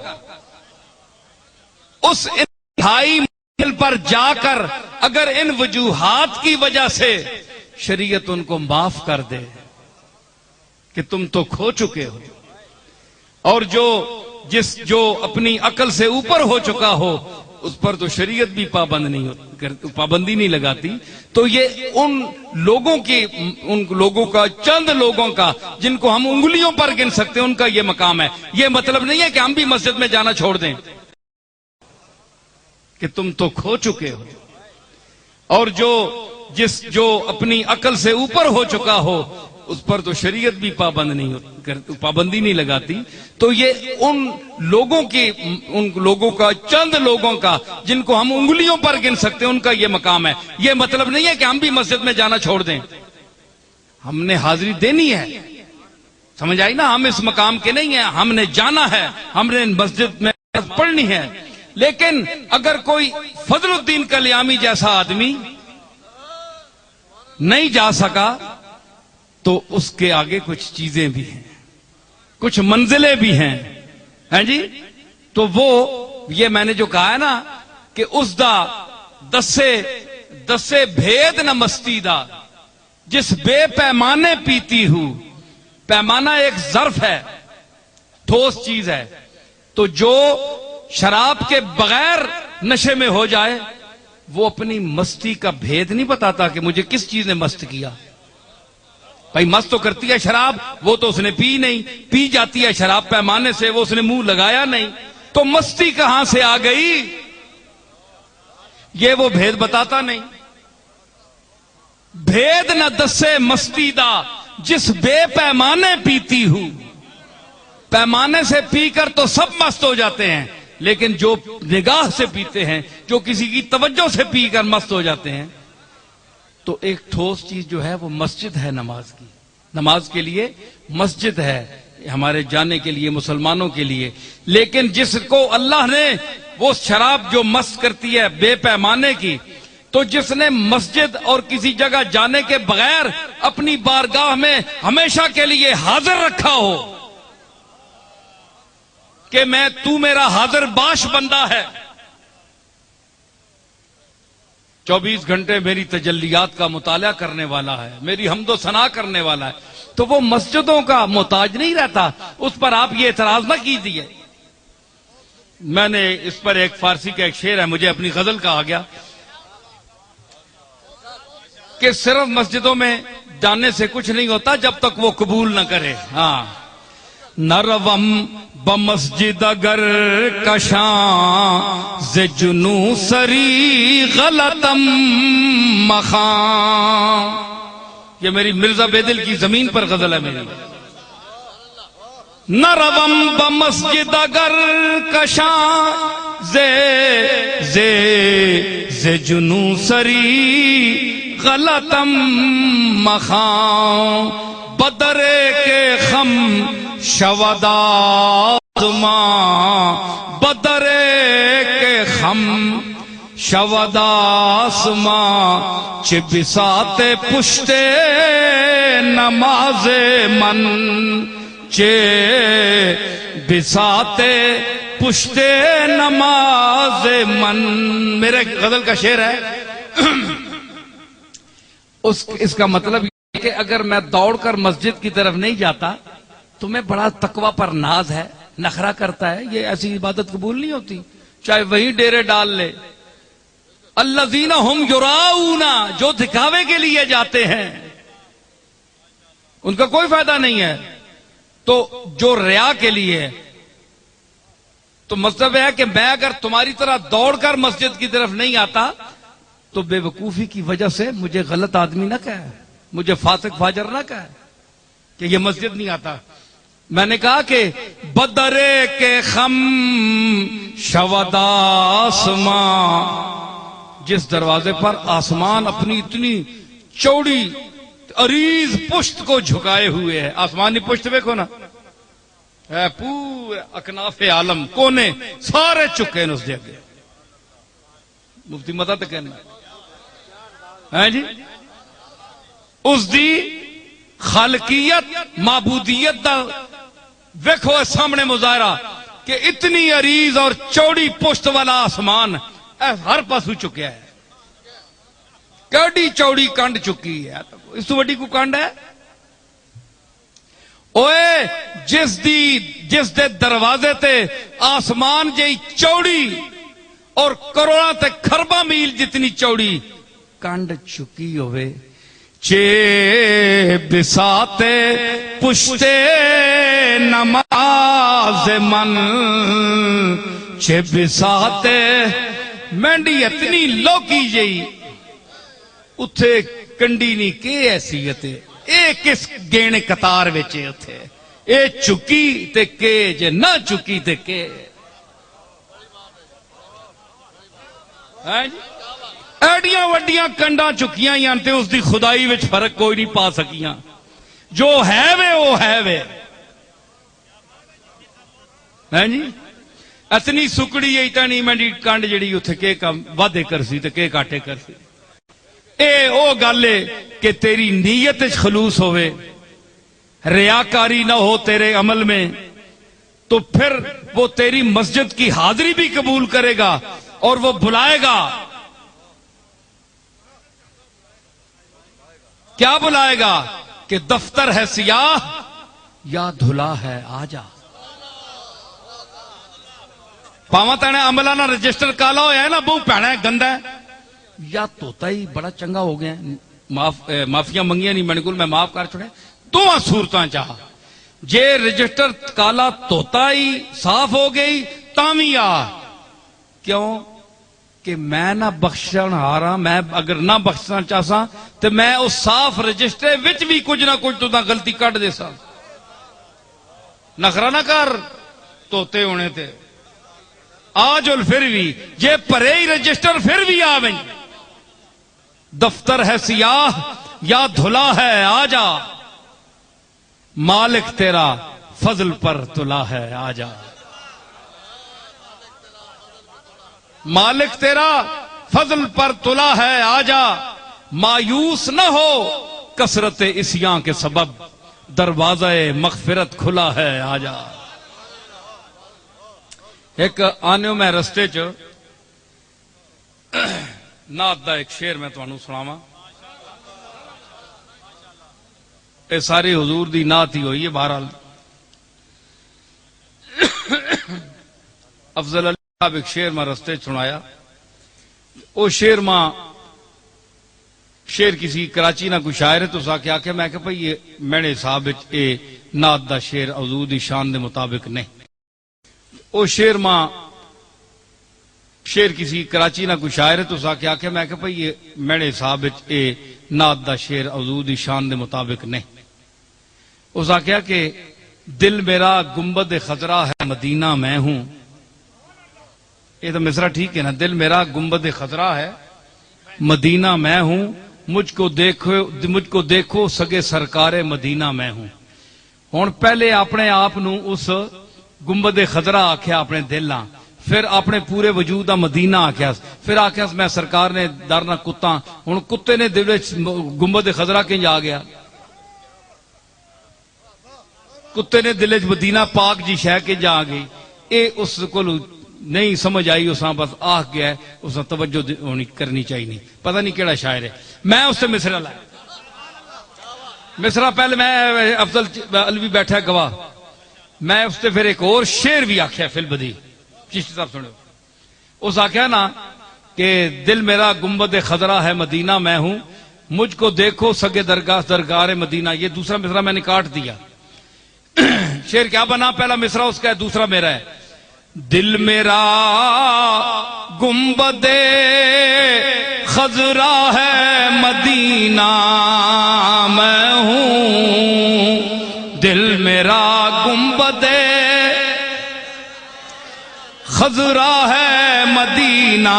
اس انتہائی منزل پر جا کر اگر ان وجوہات کی وجہ سے شریعت ان کو معاف کر دے کہ تم تو کھو چکے ہو، اور جو اپنی عقل سے اوپر ہو چکا ہو اس پر تو شریعت بھی پابندی نہیں لگاتی، تو یہ ان لوگوں کا چند لوگوں کا جن کو ہم انگلیوں پر گن سکتے ہیں ان کا یہ مقام ہے۔ یہ مطلب نہیں ہے کہ ہم بھی مسجد میں جانا چھوڑ دیں کہ تم تو کھو چکے ہو، اور جو اپنی عقل سے اوپر ہو چکا ہو اس پر تو شریعت بھی پابندی نہیں لگاتی، تو یہ ان لوگوں کا چند لوگوں کا جن کو ہم انگلیوں پر گن سکتے ہیں ان کا یہ مقام ہے۔ یہ مطلب نہیں ہے کہ ہم بھی مسجد میں جانا چھوڑ دیں، ہم نے حاضری دینی ہے، سمجھ آئی نا؟ ہم اس مقام کے نہیں ہیں، ہم نے جانا ہے، ہم نے مسجد میں پڑھنی ہے۔ لیکن اگر کوئی فضل الدین کلیامی جیسا آدمی نہیں جا سکا تو اس کے آگے کچھ چیزیں بھی ہیں، کچھ منزلیں بھی ہیں، ہیں جی؟ تو وہ یہ میں نے جو کہا ہے نا کہ اس دا دسے بھید نہ مستی دا جس بے پیمانے پیتی ہوں۔ پیمانہ ایک ظرف ہے، ٹھوس چیز ہے، تو جو شراب کے بغیر نشے میں ہو جائے وہ اپنی مستی کا بھید نہیں بتاتا کہ مجھے کس چیز نے مست کیا۔ بھائی مست تو کرتی ہے شراب، وہ تو اس نے پی نہیں، پی جاتی ہے شراب پیمانے سے، وہ اس نے منہ لگایا نہیں، تو مستی کہاں سے آ گئی یہ وہ بھید بتاتا نہیں۔ بھید نہ دسے مستی دا جس بے پیمانے پیتی ہوں۔ پیمانے سے پی کر تو سب مست ہو جاتے ہیں، لیکن جو نگاہ سے پیتے ہیں، جو کسی کی توجہ سے پی کر مست ہو جاتے ہیں، تو ایک ٹھوس چیز جو ہے وہ مسجد ہے نماز کی۔ نماز کے لیے مسجد ہے ہمارے جانے کے لیے، مسلمانوں کے لیے۔ لیکن جس کو اللہ نے وہ شراب جو مست کرتی ہے بے پیمانے کی، تو جس نے مسجد اور کسی جگہ جانے کے بغیر اپنی بارگاہ میں ہمیشہ کے لیے حاضر رکھا ہو کہ تو میرا حاضر باش بندہ ہے، 24 گھنٹے میری تجلیات کا مطالعہ کرنے والا ہے، میری حمد و ثنا کرنے والا ہے، تو وہ مسجدوں کا محتاج نہیں رہتا۔ اس پر آپ یہ اعتراض نہ کیجیے۔ میں نے اس پر ایک فارسی کا ایک شعر ہے، مجھے اپنی غزل کا آ گیا کہ صرف مسجدوں میں جانے سے کچھ نہیں ہوتا جب تک وہ قبول نہ کرے۔ ہاں، نروم بمسجد اگر کشاں ز جنوں سری غلطم مخاں۔ یہ میری مرزا بیدل کی زمین پر غزل ہے میری۔ نروم بمسجد اگر کشاں ز جنوں سری غلطم مخاں، بدرے کے خم شوداسماں، بدرے کے خم شوداسماں، چھ بساط پشتے نماز من، چھ بساط پشتے نماز من۔ میرے غزل کا شعر ہے، اس کا مطلب یہ کہ اگر میں دوڑ کر مسجد کی طرف نہیں جاتا تو میں بڑا تقوی پر ناز ہے، نخرہ کرتا ہے، یہ ایسی عبادت قبول نہیں ہوتی، چاہے وہی ڈیرے ڈال لے۔ الذین ہم یراؤون، جو دکھاوے کے لیے جاتے ہیں ان کا کوئی فائدہ نہیں ہے۔ تو جو ریا کے لیے، تو مطلب ہے کہ میں اگر تمہاری طرح دوڑ کر مسجد کی طرف نہیں آتا تو بے وقوفی کی وجہ سے مجھے غلط آدمی نہ کہے، مجھے فاسق فاجر نہ کہے کہ یہ مسجد نہیں آتا۔ میں نے کہا کہ بدرے کے خم شوداسماں، جس دروازے پر آسمان اپنی اتنی چوڑی عریض پشت کو جھکائے ہوئے ہے. آسمانی پشت دیکھو نا، پورے اکناف عالم کونے سارے چکے ہیں اس جگہ. مفتی مدد کہنا ہے جی، اس دی خالقیت معبودیت دا ویکھو سامنے مظاہرہ کہ اتنی عریض اور چوڑی پشت والا آسمان ہر پاسو چکیا ہے. کیڑی چوڑی کنڈ چکی ہے، اس تو وڈی کو کنڈ ہے. اوے جس دے دروازے تے آسمان جی چوڑی اور کروڑاں تے خرباں میل جتنی چوڑی کنڈ چکی ہوئے، چے بساتے پشتے نماز من، چے بساتے مینڈی اتنی لوکی جئی اتھے کنڈی نہیں کہ حیثیت ہے. اے کس گینے قطار وچے اتھے اے چکی تے کہ جے نہ چکی تے کہ. ایڈیاں وڈیاں کنڈاں چکیاں یا تے اس دی خدائی وچ فرق کوئی نہیں پا سکیاں. جو ہے وہ ہے وے. ہاں جی، اتنی سکڑی ایتا نہیں میں کنڈ جڑی اتھے کہ وعدے کرسی تے کہ کاٹے کرسی. اے او گالے کہ تیری نیت خلوص ہوئے، ریاکاری نہ ہو تیرے عمل میں، تو پھر وہ تیری مسجد کی حاضری بھی قبول کرے گا اور وہ بلائے گا. کیا بلائے گا کہ دفتر ہے سیاہ یا دھلا ہے آجا. پاواں تانے عملانہ رجسٹر کالا ہویا ہے نا، بہو پہنا ہے گندا ہے، یا توتا ہی بڑا چنگا ہو گیا. معافیاں منگیاں نہیں میں میں معاف کر چھوڑے. دونوں صورتاں چاہ جے رجسٹر کالا توتا ہی صاف ہو گئی تامی آ. کیوں کہ میں نہ بخشن ہاراں، میں اگر نہ بخشنا چاہساں تو میں اس صاف رجسٹر وچ بھی کچھ نہ کچھ تو غلطی کٹ دے سا. نخرا نہ کر توتے ہونے تے آج پھر بھی جے پرے ہی رجسٹر پھر بھی آویں. دفتر ہے سیاہ یا دھلا ہے آجا، مالک تیرا فضل پر تلا ہے آجا. مالک تیرا فضل پر تلا ہے آجا، مایوس نہ ہو کثرت عصیاں کے سبب، دروازہ مغفرت کھلا ہے آجا. ایک آنے میں رستے چ نعت دا ایک شعر میں تمہیں سناواں. اے ساری حضور دی نعت ہی ہوئی ہے. بہرحال افضل علی صاحب ایک شعر میں رستے سنایا. او شعر ماں شعر کسی کراچی نہ کوئی شاعر ہے تو سا کیا کہ میں کہ بھئی یہ میرے حساب اے نعت دا شعر حضور دی شان دے مطابق نہیں. او شعر ماں شعر کسی کراچی نہ کوئی شاعر ہے تو سا کیا کہ میں کہ بھئی یہ میرے حساب اے نعت دا شعر حضور دی شان دے مطابق نہیں. اس آ کیا کہ دل میرا گنبد خضرا ہے مدینہ میں ہوں. یہ تو مصرع ٹھیک ہے نا، دل میرا گنبد خضرا ہے مدینہ میں ہوں، مجھ کو دیکھو سگے سرکار مدینہ میں ہوں. ہن پہلے اپنے آپ نو اس گنبد خضرا آکھیا اپنے دل نہ، پھر اپنے پورے وجود مدینہ آکھیا، پھر آکھیا میں سرکار نے درنا کتا. ہن کتے نے دل وچ گنبد خضرا کنج آ گیا؟ کتے نے دل وچ مدینہ پاک جی شہ کے جا گئی. اے اس کو نہیں سمجھ آئی، اس بس آہ گیا ہے، اس توجہ ہونی کرنی چاہیے. نہیں پتہ نہیں کیڑا شاعر ہے. میں اس سے مصرع لایا. مصرع پہلے میں افضل علوی بیٹھا گواہ، میں اس سے پھر ایک اور شعر بھی آکھیا فی البدی. چشتی صاحب سنو، اس آکھیا نا کہ دل میرا گنبد خضرا ہے مدینہ میں ہوں، مجھ کو دیکھو سگے درگاہ مدینہ. یہ دوسرا مصرع میں نے کاٹ دیا. شعر کیا بنا؟ پہلا مصرع اس کا ہے، دوسرا میرا ہے. دل میرا گنبد خضرا ہے مدینہ میں ہوں، دل میرا گنبد خضرا ہے مدینہ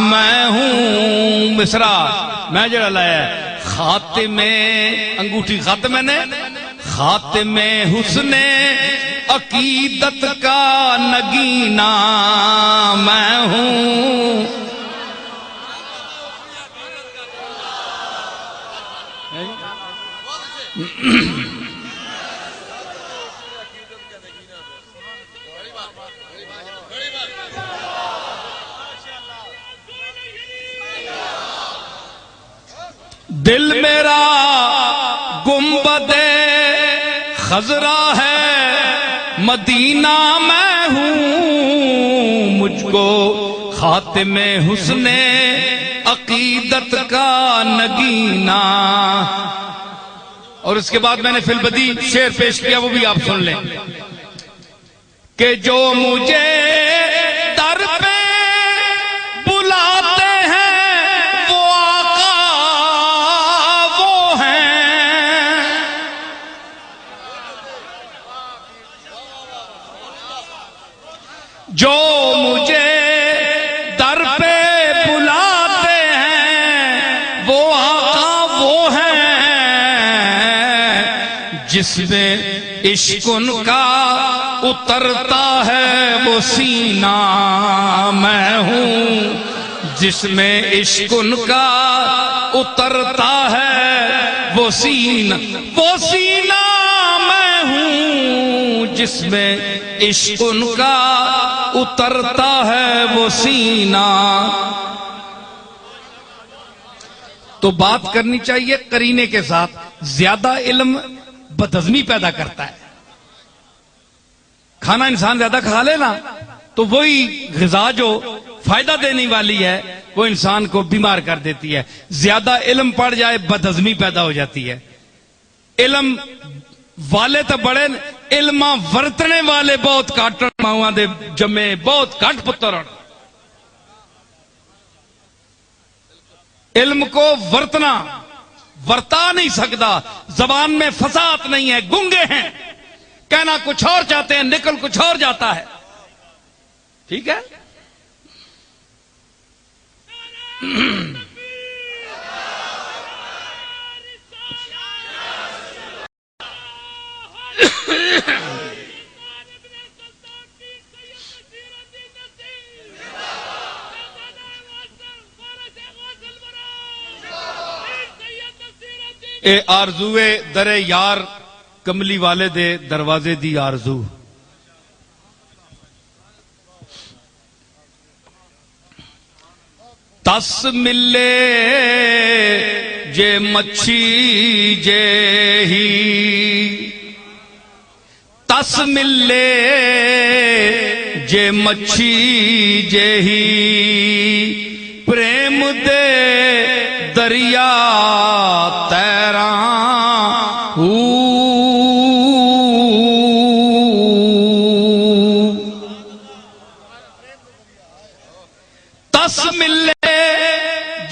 میں ہوں مصرا میں جڑا لایا ہے خاتم انگوٹھی خاتم میں نے خاتم حسن عقیدت کا نگینہ میں ہوں دل میرا گنبد خضرا ہے مدینہ میں ہوں مجھ کو خاتم حسن عقیدت کا نگینہ. اور اس کے بعد میں نے فی البدی شعر پیش کیا وہ بھی آپ سن لیں کہ جو مجھے در پہ بلاتے ہیں وہ آقا وہ ہیں جو مجھے در پہ بلاتے ہیں وہ آقا وہ ہیں جس میں عشق ان کا اترتا ہے وہ سینہ میں ہوں جس میں عشق ان کا اترتا ہے وہ سینہ میں ہوں جس میں عشق ان کا اترتا ہے وہ سینہ. تو بات کرنی چاہیے قرینے کے ساتھ. زیادہ علم بدہضمی پیدا کرتا ہے. کھانا انسان زیادہ کھا لے نا تو وہی غذا جو فائدہ دینے والی ہے وہ انسان کو بیمار کر دیتی ہے. زیادہ علم پڑ جائے بدہضمی پیدا ہو جاتی ہے. علم والے تو بڑے علم ورتنے والے بہت کٹ ماواں دے جمے بہت کٹ پتر. علم کو ورتا نہیں سکتا. زبان میں فصاحت نہیں ہے. گنگے ہیں. کہنا کچھ اور چاہتے ہیں نکل کچھ اور جاتا ہے. ٹھیک ہے. اے آرزوے در یار کملی والے دے دروازے دی آرزو. تس ملے جے مچھی جے ہی تس ملے جے مچھی جے ہی پریم دے دریا تیراں تس ملے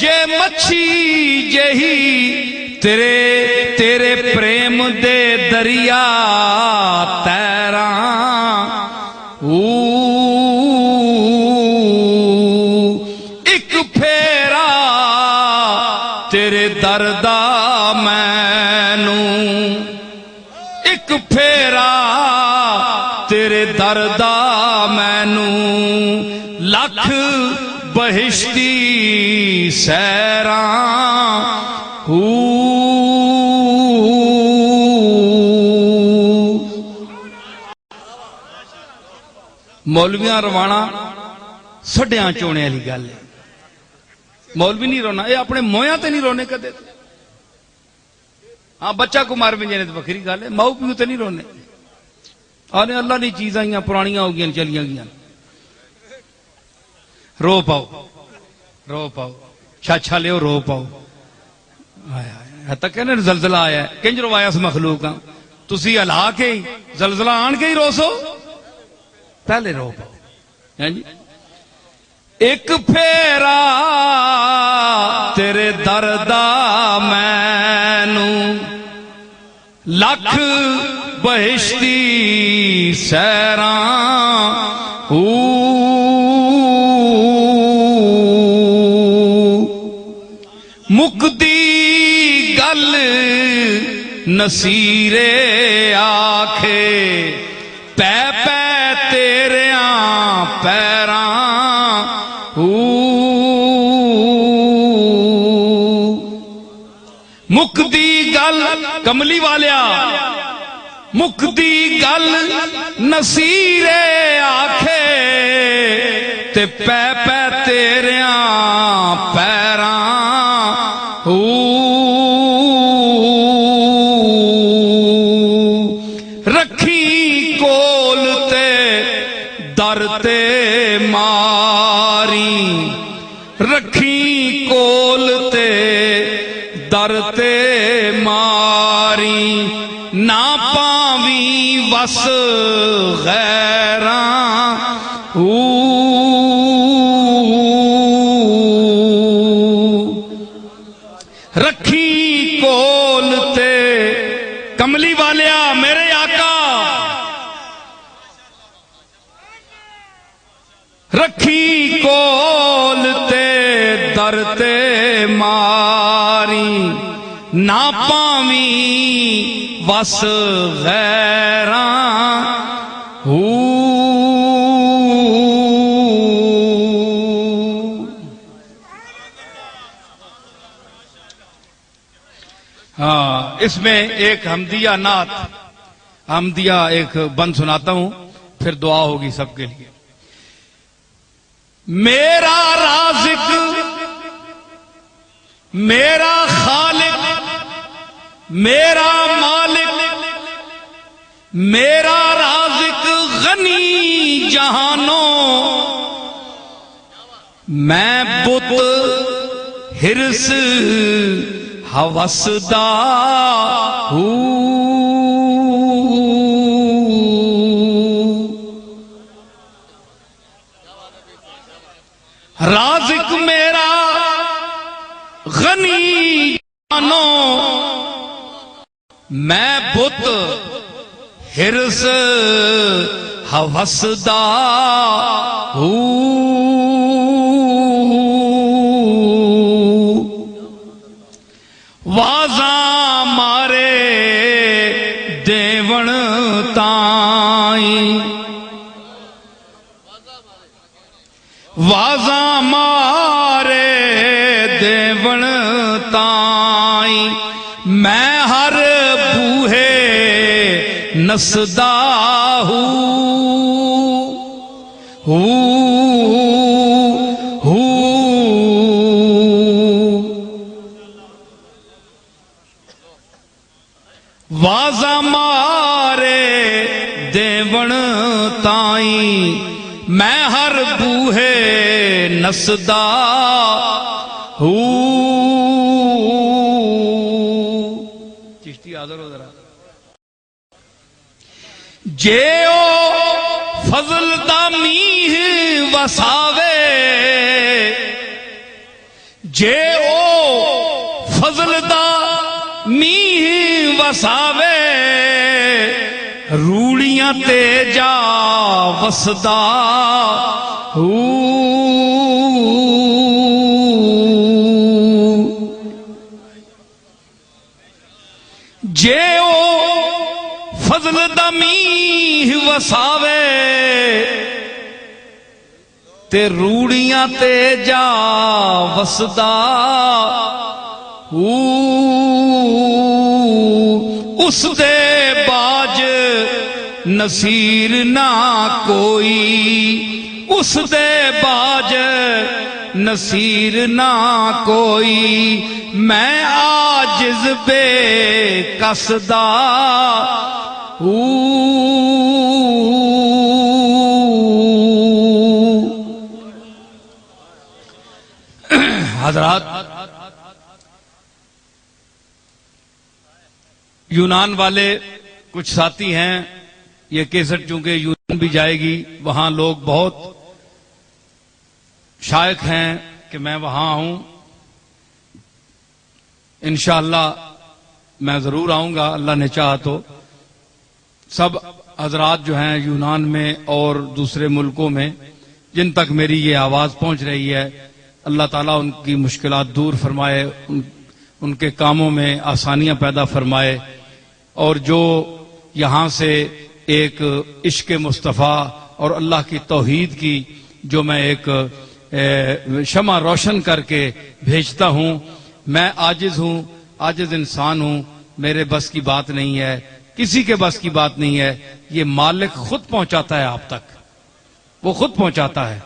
جے مچھی جہی تیرے پریم دے دریا تیراں ایک پھیرا تیرے دردا مینوں ایک پھیرا تیرے دردا مینوں لکھ بہشتی سیراں مولویاں روانا سڈیاں چونے والی گل ہے. مولوی نہیں رونا یہ اپنے مویاں تے نہیں رونے کدے. ہاں بچہ کو مار بھی جانے تو بکری گل ہے. ماؤ پیو تے نہیں رونے. آنے اللہ دی چیزاں ہی پرانیاں ہو گیا چلیاں گیا. رو پاؤ چھا لے رو پاؤ. تک کہنے زلزلہ آیا ہے کنج روایا اس مخلوق ہاں تسی ہلا کے ہی زلزلہ آن کے ہی رو سو پہلے رو پاؤ. جی ایک پھیرا تیرے دردا مینوں لکھ بہشتی سیراں مکدی گل نصیرے آکھے پے پے تیریاں پیراں مکدی گل کملی والیا مکدی گل نصیرے آکھے تے پے پے تیریاں پیراں رکھی کول تے در تے ماری رکھی کول تے در تے ماری نہ پاویں وس غیراں رکھی کول تے کملی والیا میرے آقا رکھی کول تے در تے ماری نہ پاویں وس غیراں ہاں اس میں ایک حمدیہ نعت حمدیہ ایک بند سناتا ہوں پھر دعا ہوگی سب کے لیے میرا رازق میرا خالق میرا مالک میرا رازق غنی جہانوں میں بت ہرس ہوسدا رازق میرا غنی جانو میں بت ہرس ہوسدا وازاں مارے دیون تائیں وازاں مارے دیون تائیں میں ہر بوہے نسدا وازاں مارے دیون تائیں میں ہر بوہے نسدا چشتی حاضر ہو ذرا جے او فضل دا میہ وساوے جے او فضل دا میہ وساوے روڑیاں تے جا وسدا جے او فضل دا میہ وساوے تے روڑیاں تے جا وسدا اس دے باج نصیر نہ کوئی اس دے باج نصیر نہ کوئی میں عاجز بے قصدا حضرات یونان والے کچھ ساتھی ہیں یہ کیسٹ چونکہ یونان بھی جائے گی وہاں لوگ بہت شائق ہیں کہ میں وہاں ہوں انشاءاللہ میں ضرور آؤں گا اللہ نے چاہا تو سب حضرات جو ہیں یونان میں اور دوسرے ملکوں میں جن تک میری یہ آواز پہنچ رہی ہے اللہ تعالیٰ ان کی مشکلات دور فرمائے، ان کے کاموں میں آسانیاں پیدا فرمائے، اور جو یہاں سے ایک عشق مصطفیٰ اور اللہ کی توحید کی جو میں ایک شمع روشن کر کے بھیجتا ہوں، میں عاجز ہوں، عاجز انسان ہوں، میرے بس کی بات نہیں ہے، کسی کے بس کی بات نہیں ہے، یہ مالک خود پہنچاتا ہے آپ تک، وہ خود پہنچاتا ہے۔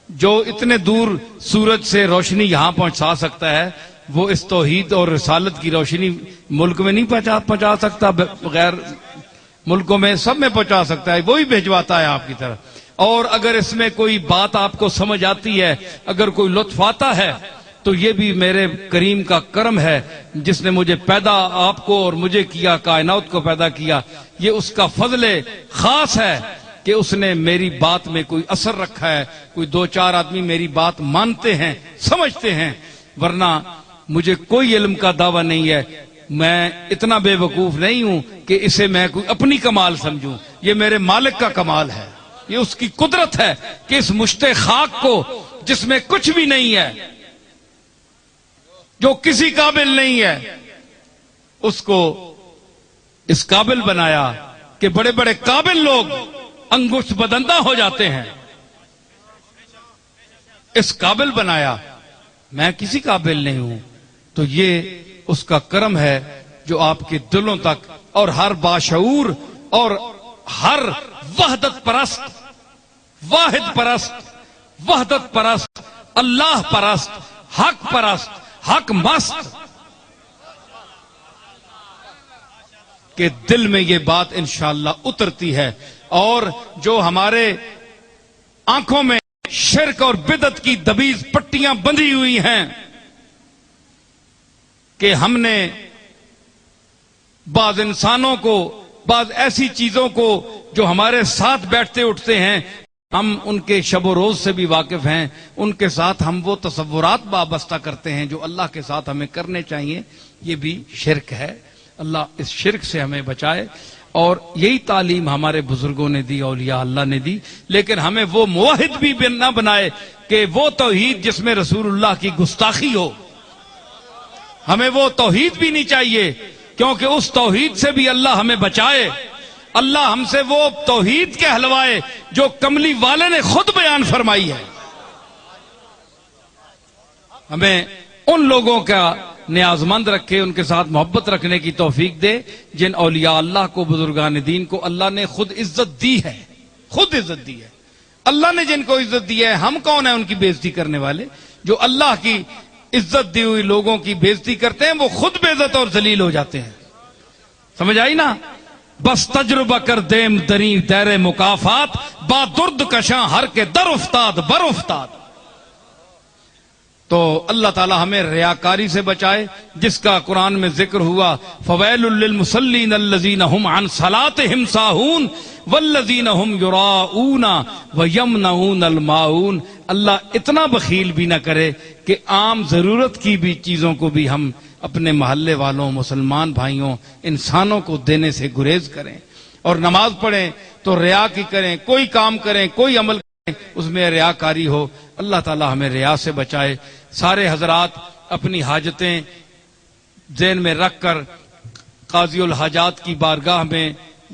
جو اتنے دور سورج سے روشنی یہاں پہنچا سکتا ہے، وہ اس توحید اور رسالت کی روشنی ملک میں نہیں پہنچا سکتا، بغیر ملکوں میں سب میں پہنچا سکتا ہے، وہی بھیجواتا ہے آپ کی طرف۔ اور اگر اس میں کوئی بات آپ کو سمجھ آتی ہے، اگر کوئی لطف آتا ہے، تو یہ بھی میرے کریم کا کرم ہے، جس نے مجھے پیدا آپ کو اور مجھے کیا، کائنات کو پیدا کیا، یہ اس کا فضل خاص ہے کہ اس نے میری بات میں کوئی اثر رکھا ہے، کوئی دو چار آدمی میری بات مانتے ہیں، سمجھتے ہیں، ورنہ مجھے کوئی علم کا دعویٰ نہیں ہے، میں اتنا بے وقوف نہیں ہوں کہ اسے میں کوئی اپنی کمال سمجھوں، یہ میرے مالک کا کمال ہے، یہ اس کی قدرت ہے کہ اس مشت خاک کو جس میں کچھ بھی نہیں ہے، جو کسی قابل نہیں ہے، اس کو اس قابل بنایا کہ بڑے بڑے قابل لوگ انگشت بدندہ ہو جاتے ہیں، اس قابل بنایا، میں کسی قابل نہیں ہوں۔ تو یہ اس کا کرم ہے جو آپ کے دلوں تک اور ہر باشعور اور ہر وحدت پرست، واحد پرست، وحدت پرست، اللہ پرست، حق پرست، حق مست کے دل میں یہ بات انشاءاللہ اترتی ہے، اور جو ہمارے آنکھوں میں شرک اور بدعت کی دبیز پٹیاں بندھی ہوئی ہیں کہ ہم نے بعض انسانوں کو، بعض ایسی چیزوں کو جو ہمارے ساتھ بیٹھتے اٹھتے ہیں، ہم ان کے شب و روز سے بھی واقف ہیں، ان کے ساتھ ہم وہ تصورات وابستہ کرتے ہیں جو اللہ کے ساتھ ہمیں کرنے چاہیے، یہ بھی شرک ہے۔ اللہ اس شرک سے ہمیں بچائے، اور یہی تعلیم ہمارے بزرگوں نے دی، اولیاء اللہ نے دی، لیکن ہمیں وہ موحد بھی نہ بنائے کہ وہ توحید جس میں رسول اللہ کی گستاخی ہو، ہمیں وہ توحید بھی نہیں چاہیے، کیونکہ اس توحید سے بھی اللہ ہمیں بچائے۔ اللہ ہم سے وہ توحید کہلوائے جو کملی والے نے خود بیان فرمائی ہے۔ ہمیں ان لوگوں کا نیاز مند رکھے، ان کے ساتھ محبت رکھنے کی توفیق دے جن اولیاء اللہ کو، بزرگان دین کو اللہ نے خود عزت دی ہے، خود عزت دی ہے۔ اللہ نے جن کو عزت دی ہے، ہم کون ہیں ان کی بے عزتی کرنے والے؟ جو اللہ کی عزت دی ہوئی لوگوں کی بے عزتی کرتے ہیں، وہ خود بے عزت اور ذلیل ہو جاتے ہیں۔ سمجھ آئی نا؟ بس تجربہ کر دیم دری دیر مکافات، با درد کشاں ہر کے در افتاد بر افتاد۔ تو اللہ تعالی ہمیں ریاکاری سے بچائے، جس کا قرآن میں ذکر ہوا، فویل للمصلین الذین هم عن صلاتهم ساہون والذین هم یراؤون ویمنعون الماعون۔ اللہ اتنا بخیل بھی نہ کرے کہ عام ضرورت کی بھی چیزوں کو بھی ہم اپنے محلے والوں، مسلمان بھائیوں، انسانوں کو دینے سے گریز کریں، اور نماز پڑھیں تو ریا کی کریں، کوئی کام کریں، کوئی عمل کریں، اس میں ریاکاری ہو۔ اللہ تعالی ہمیں ریا سے بچائے۔ سارے حضرات اپنی حاجتیں ذہن میں رکھ کر قاضی الحاجات کی بارگاہ میں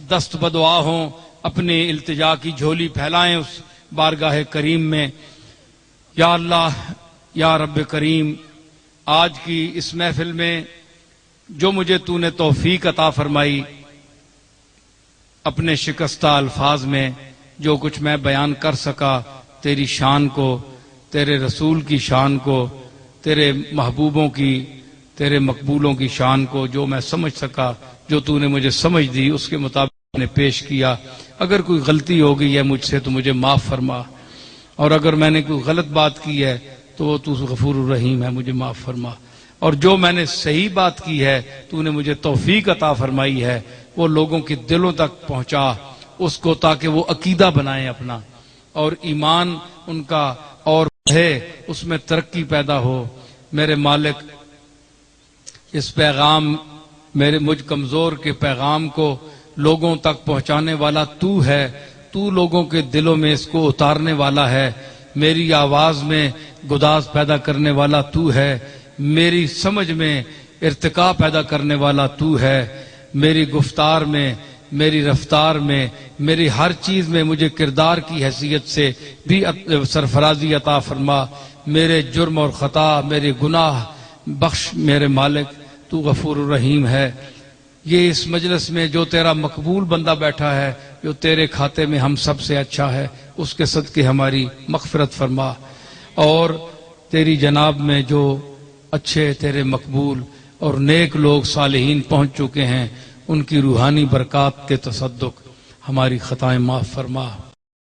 دست بدعا ہوں، اپنی التجا کی جھولی پھیلائیں اس بارگاہ کریم میں۔ یا اللہ، یا رب کریم، آج کی اس محفل میں جو مجھے تو نے توفیق عطا فرمائی، اپنے شکستہ الفاظ میں جو کچھ میں بیان کر سکا، تیری شان کو، تیرے رسول کی شان کو، تیرے محبوبوں کی، تیرے مقبولوں کی شان کو جو میں سمجھ سکا، جو تو نے مجھے سمجھ دی، اس کے مطابق نے پیش کیا۔ اگر کوئی غلطی ہو گئی ہے مجھ سے تو مجھے معاف فرما، اور اگر میں نے کوئی غلط بات کی ہے تو تو غفور الرحیم ہے، مجھے معاف فرما، اور جو میں نے صحیح بات کی ہے تو نے مجھے توفیق عطا فرمائی ہے، وہ لوگوں کے دلوں تک پہنچا اس کو، تاکہ وہ عقیدہ بنائیں اپنا، اور ایمان ان کا اور ہے، اس میں ترقی پیدا ہو۔ میرے مالک، اس پیغام، میرے مجھ کمزور کے پیغام کو لوگوں تک پہنچانے والا تو ہے، تو لوگوں کے دلوں میں اس کو اتارنے والا ہے۔ میری آواز میں گداز پیدا کرنے والا تو ہے، میری سمجھ میں ارتقا پیدا کرنے والا تو ہے، میری گفتار میں، میری رفتار میں، میری ہر چیز میں مجھے کردار کی حیثیت سے بھی سرفرازی عطا فرما۔ میرے جرم اور خطا، میرے گناہ بخش میرے مالک، تو غفور الرحیم ہے۔ یہ اس مجلس میں جو تیرا مقبول بندہ بیٹھا ہے، جو تیرے کھاتے میں ہم سب سے اچھا ہے، اس کے صدقے ہماری مغفرت فرما، اور تیری جناب میں جو اچھے تیرے مقبول اور نیک لوگ صالحین پہنچ چکے ہیں، ان کی روحانی برکات کے تصدق ہماری خطائیں معاف فرما۔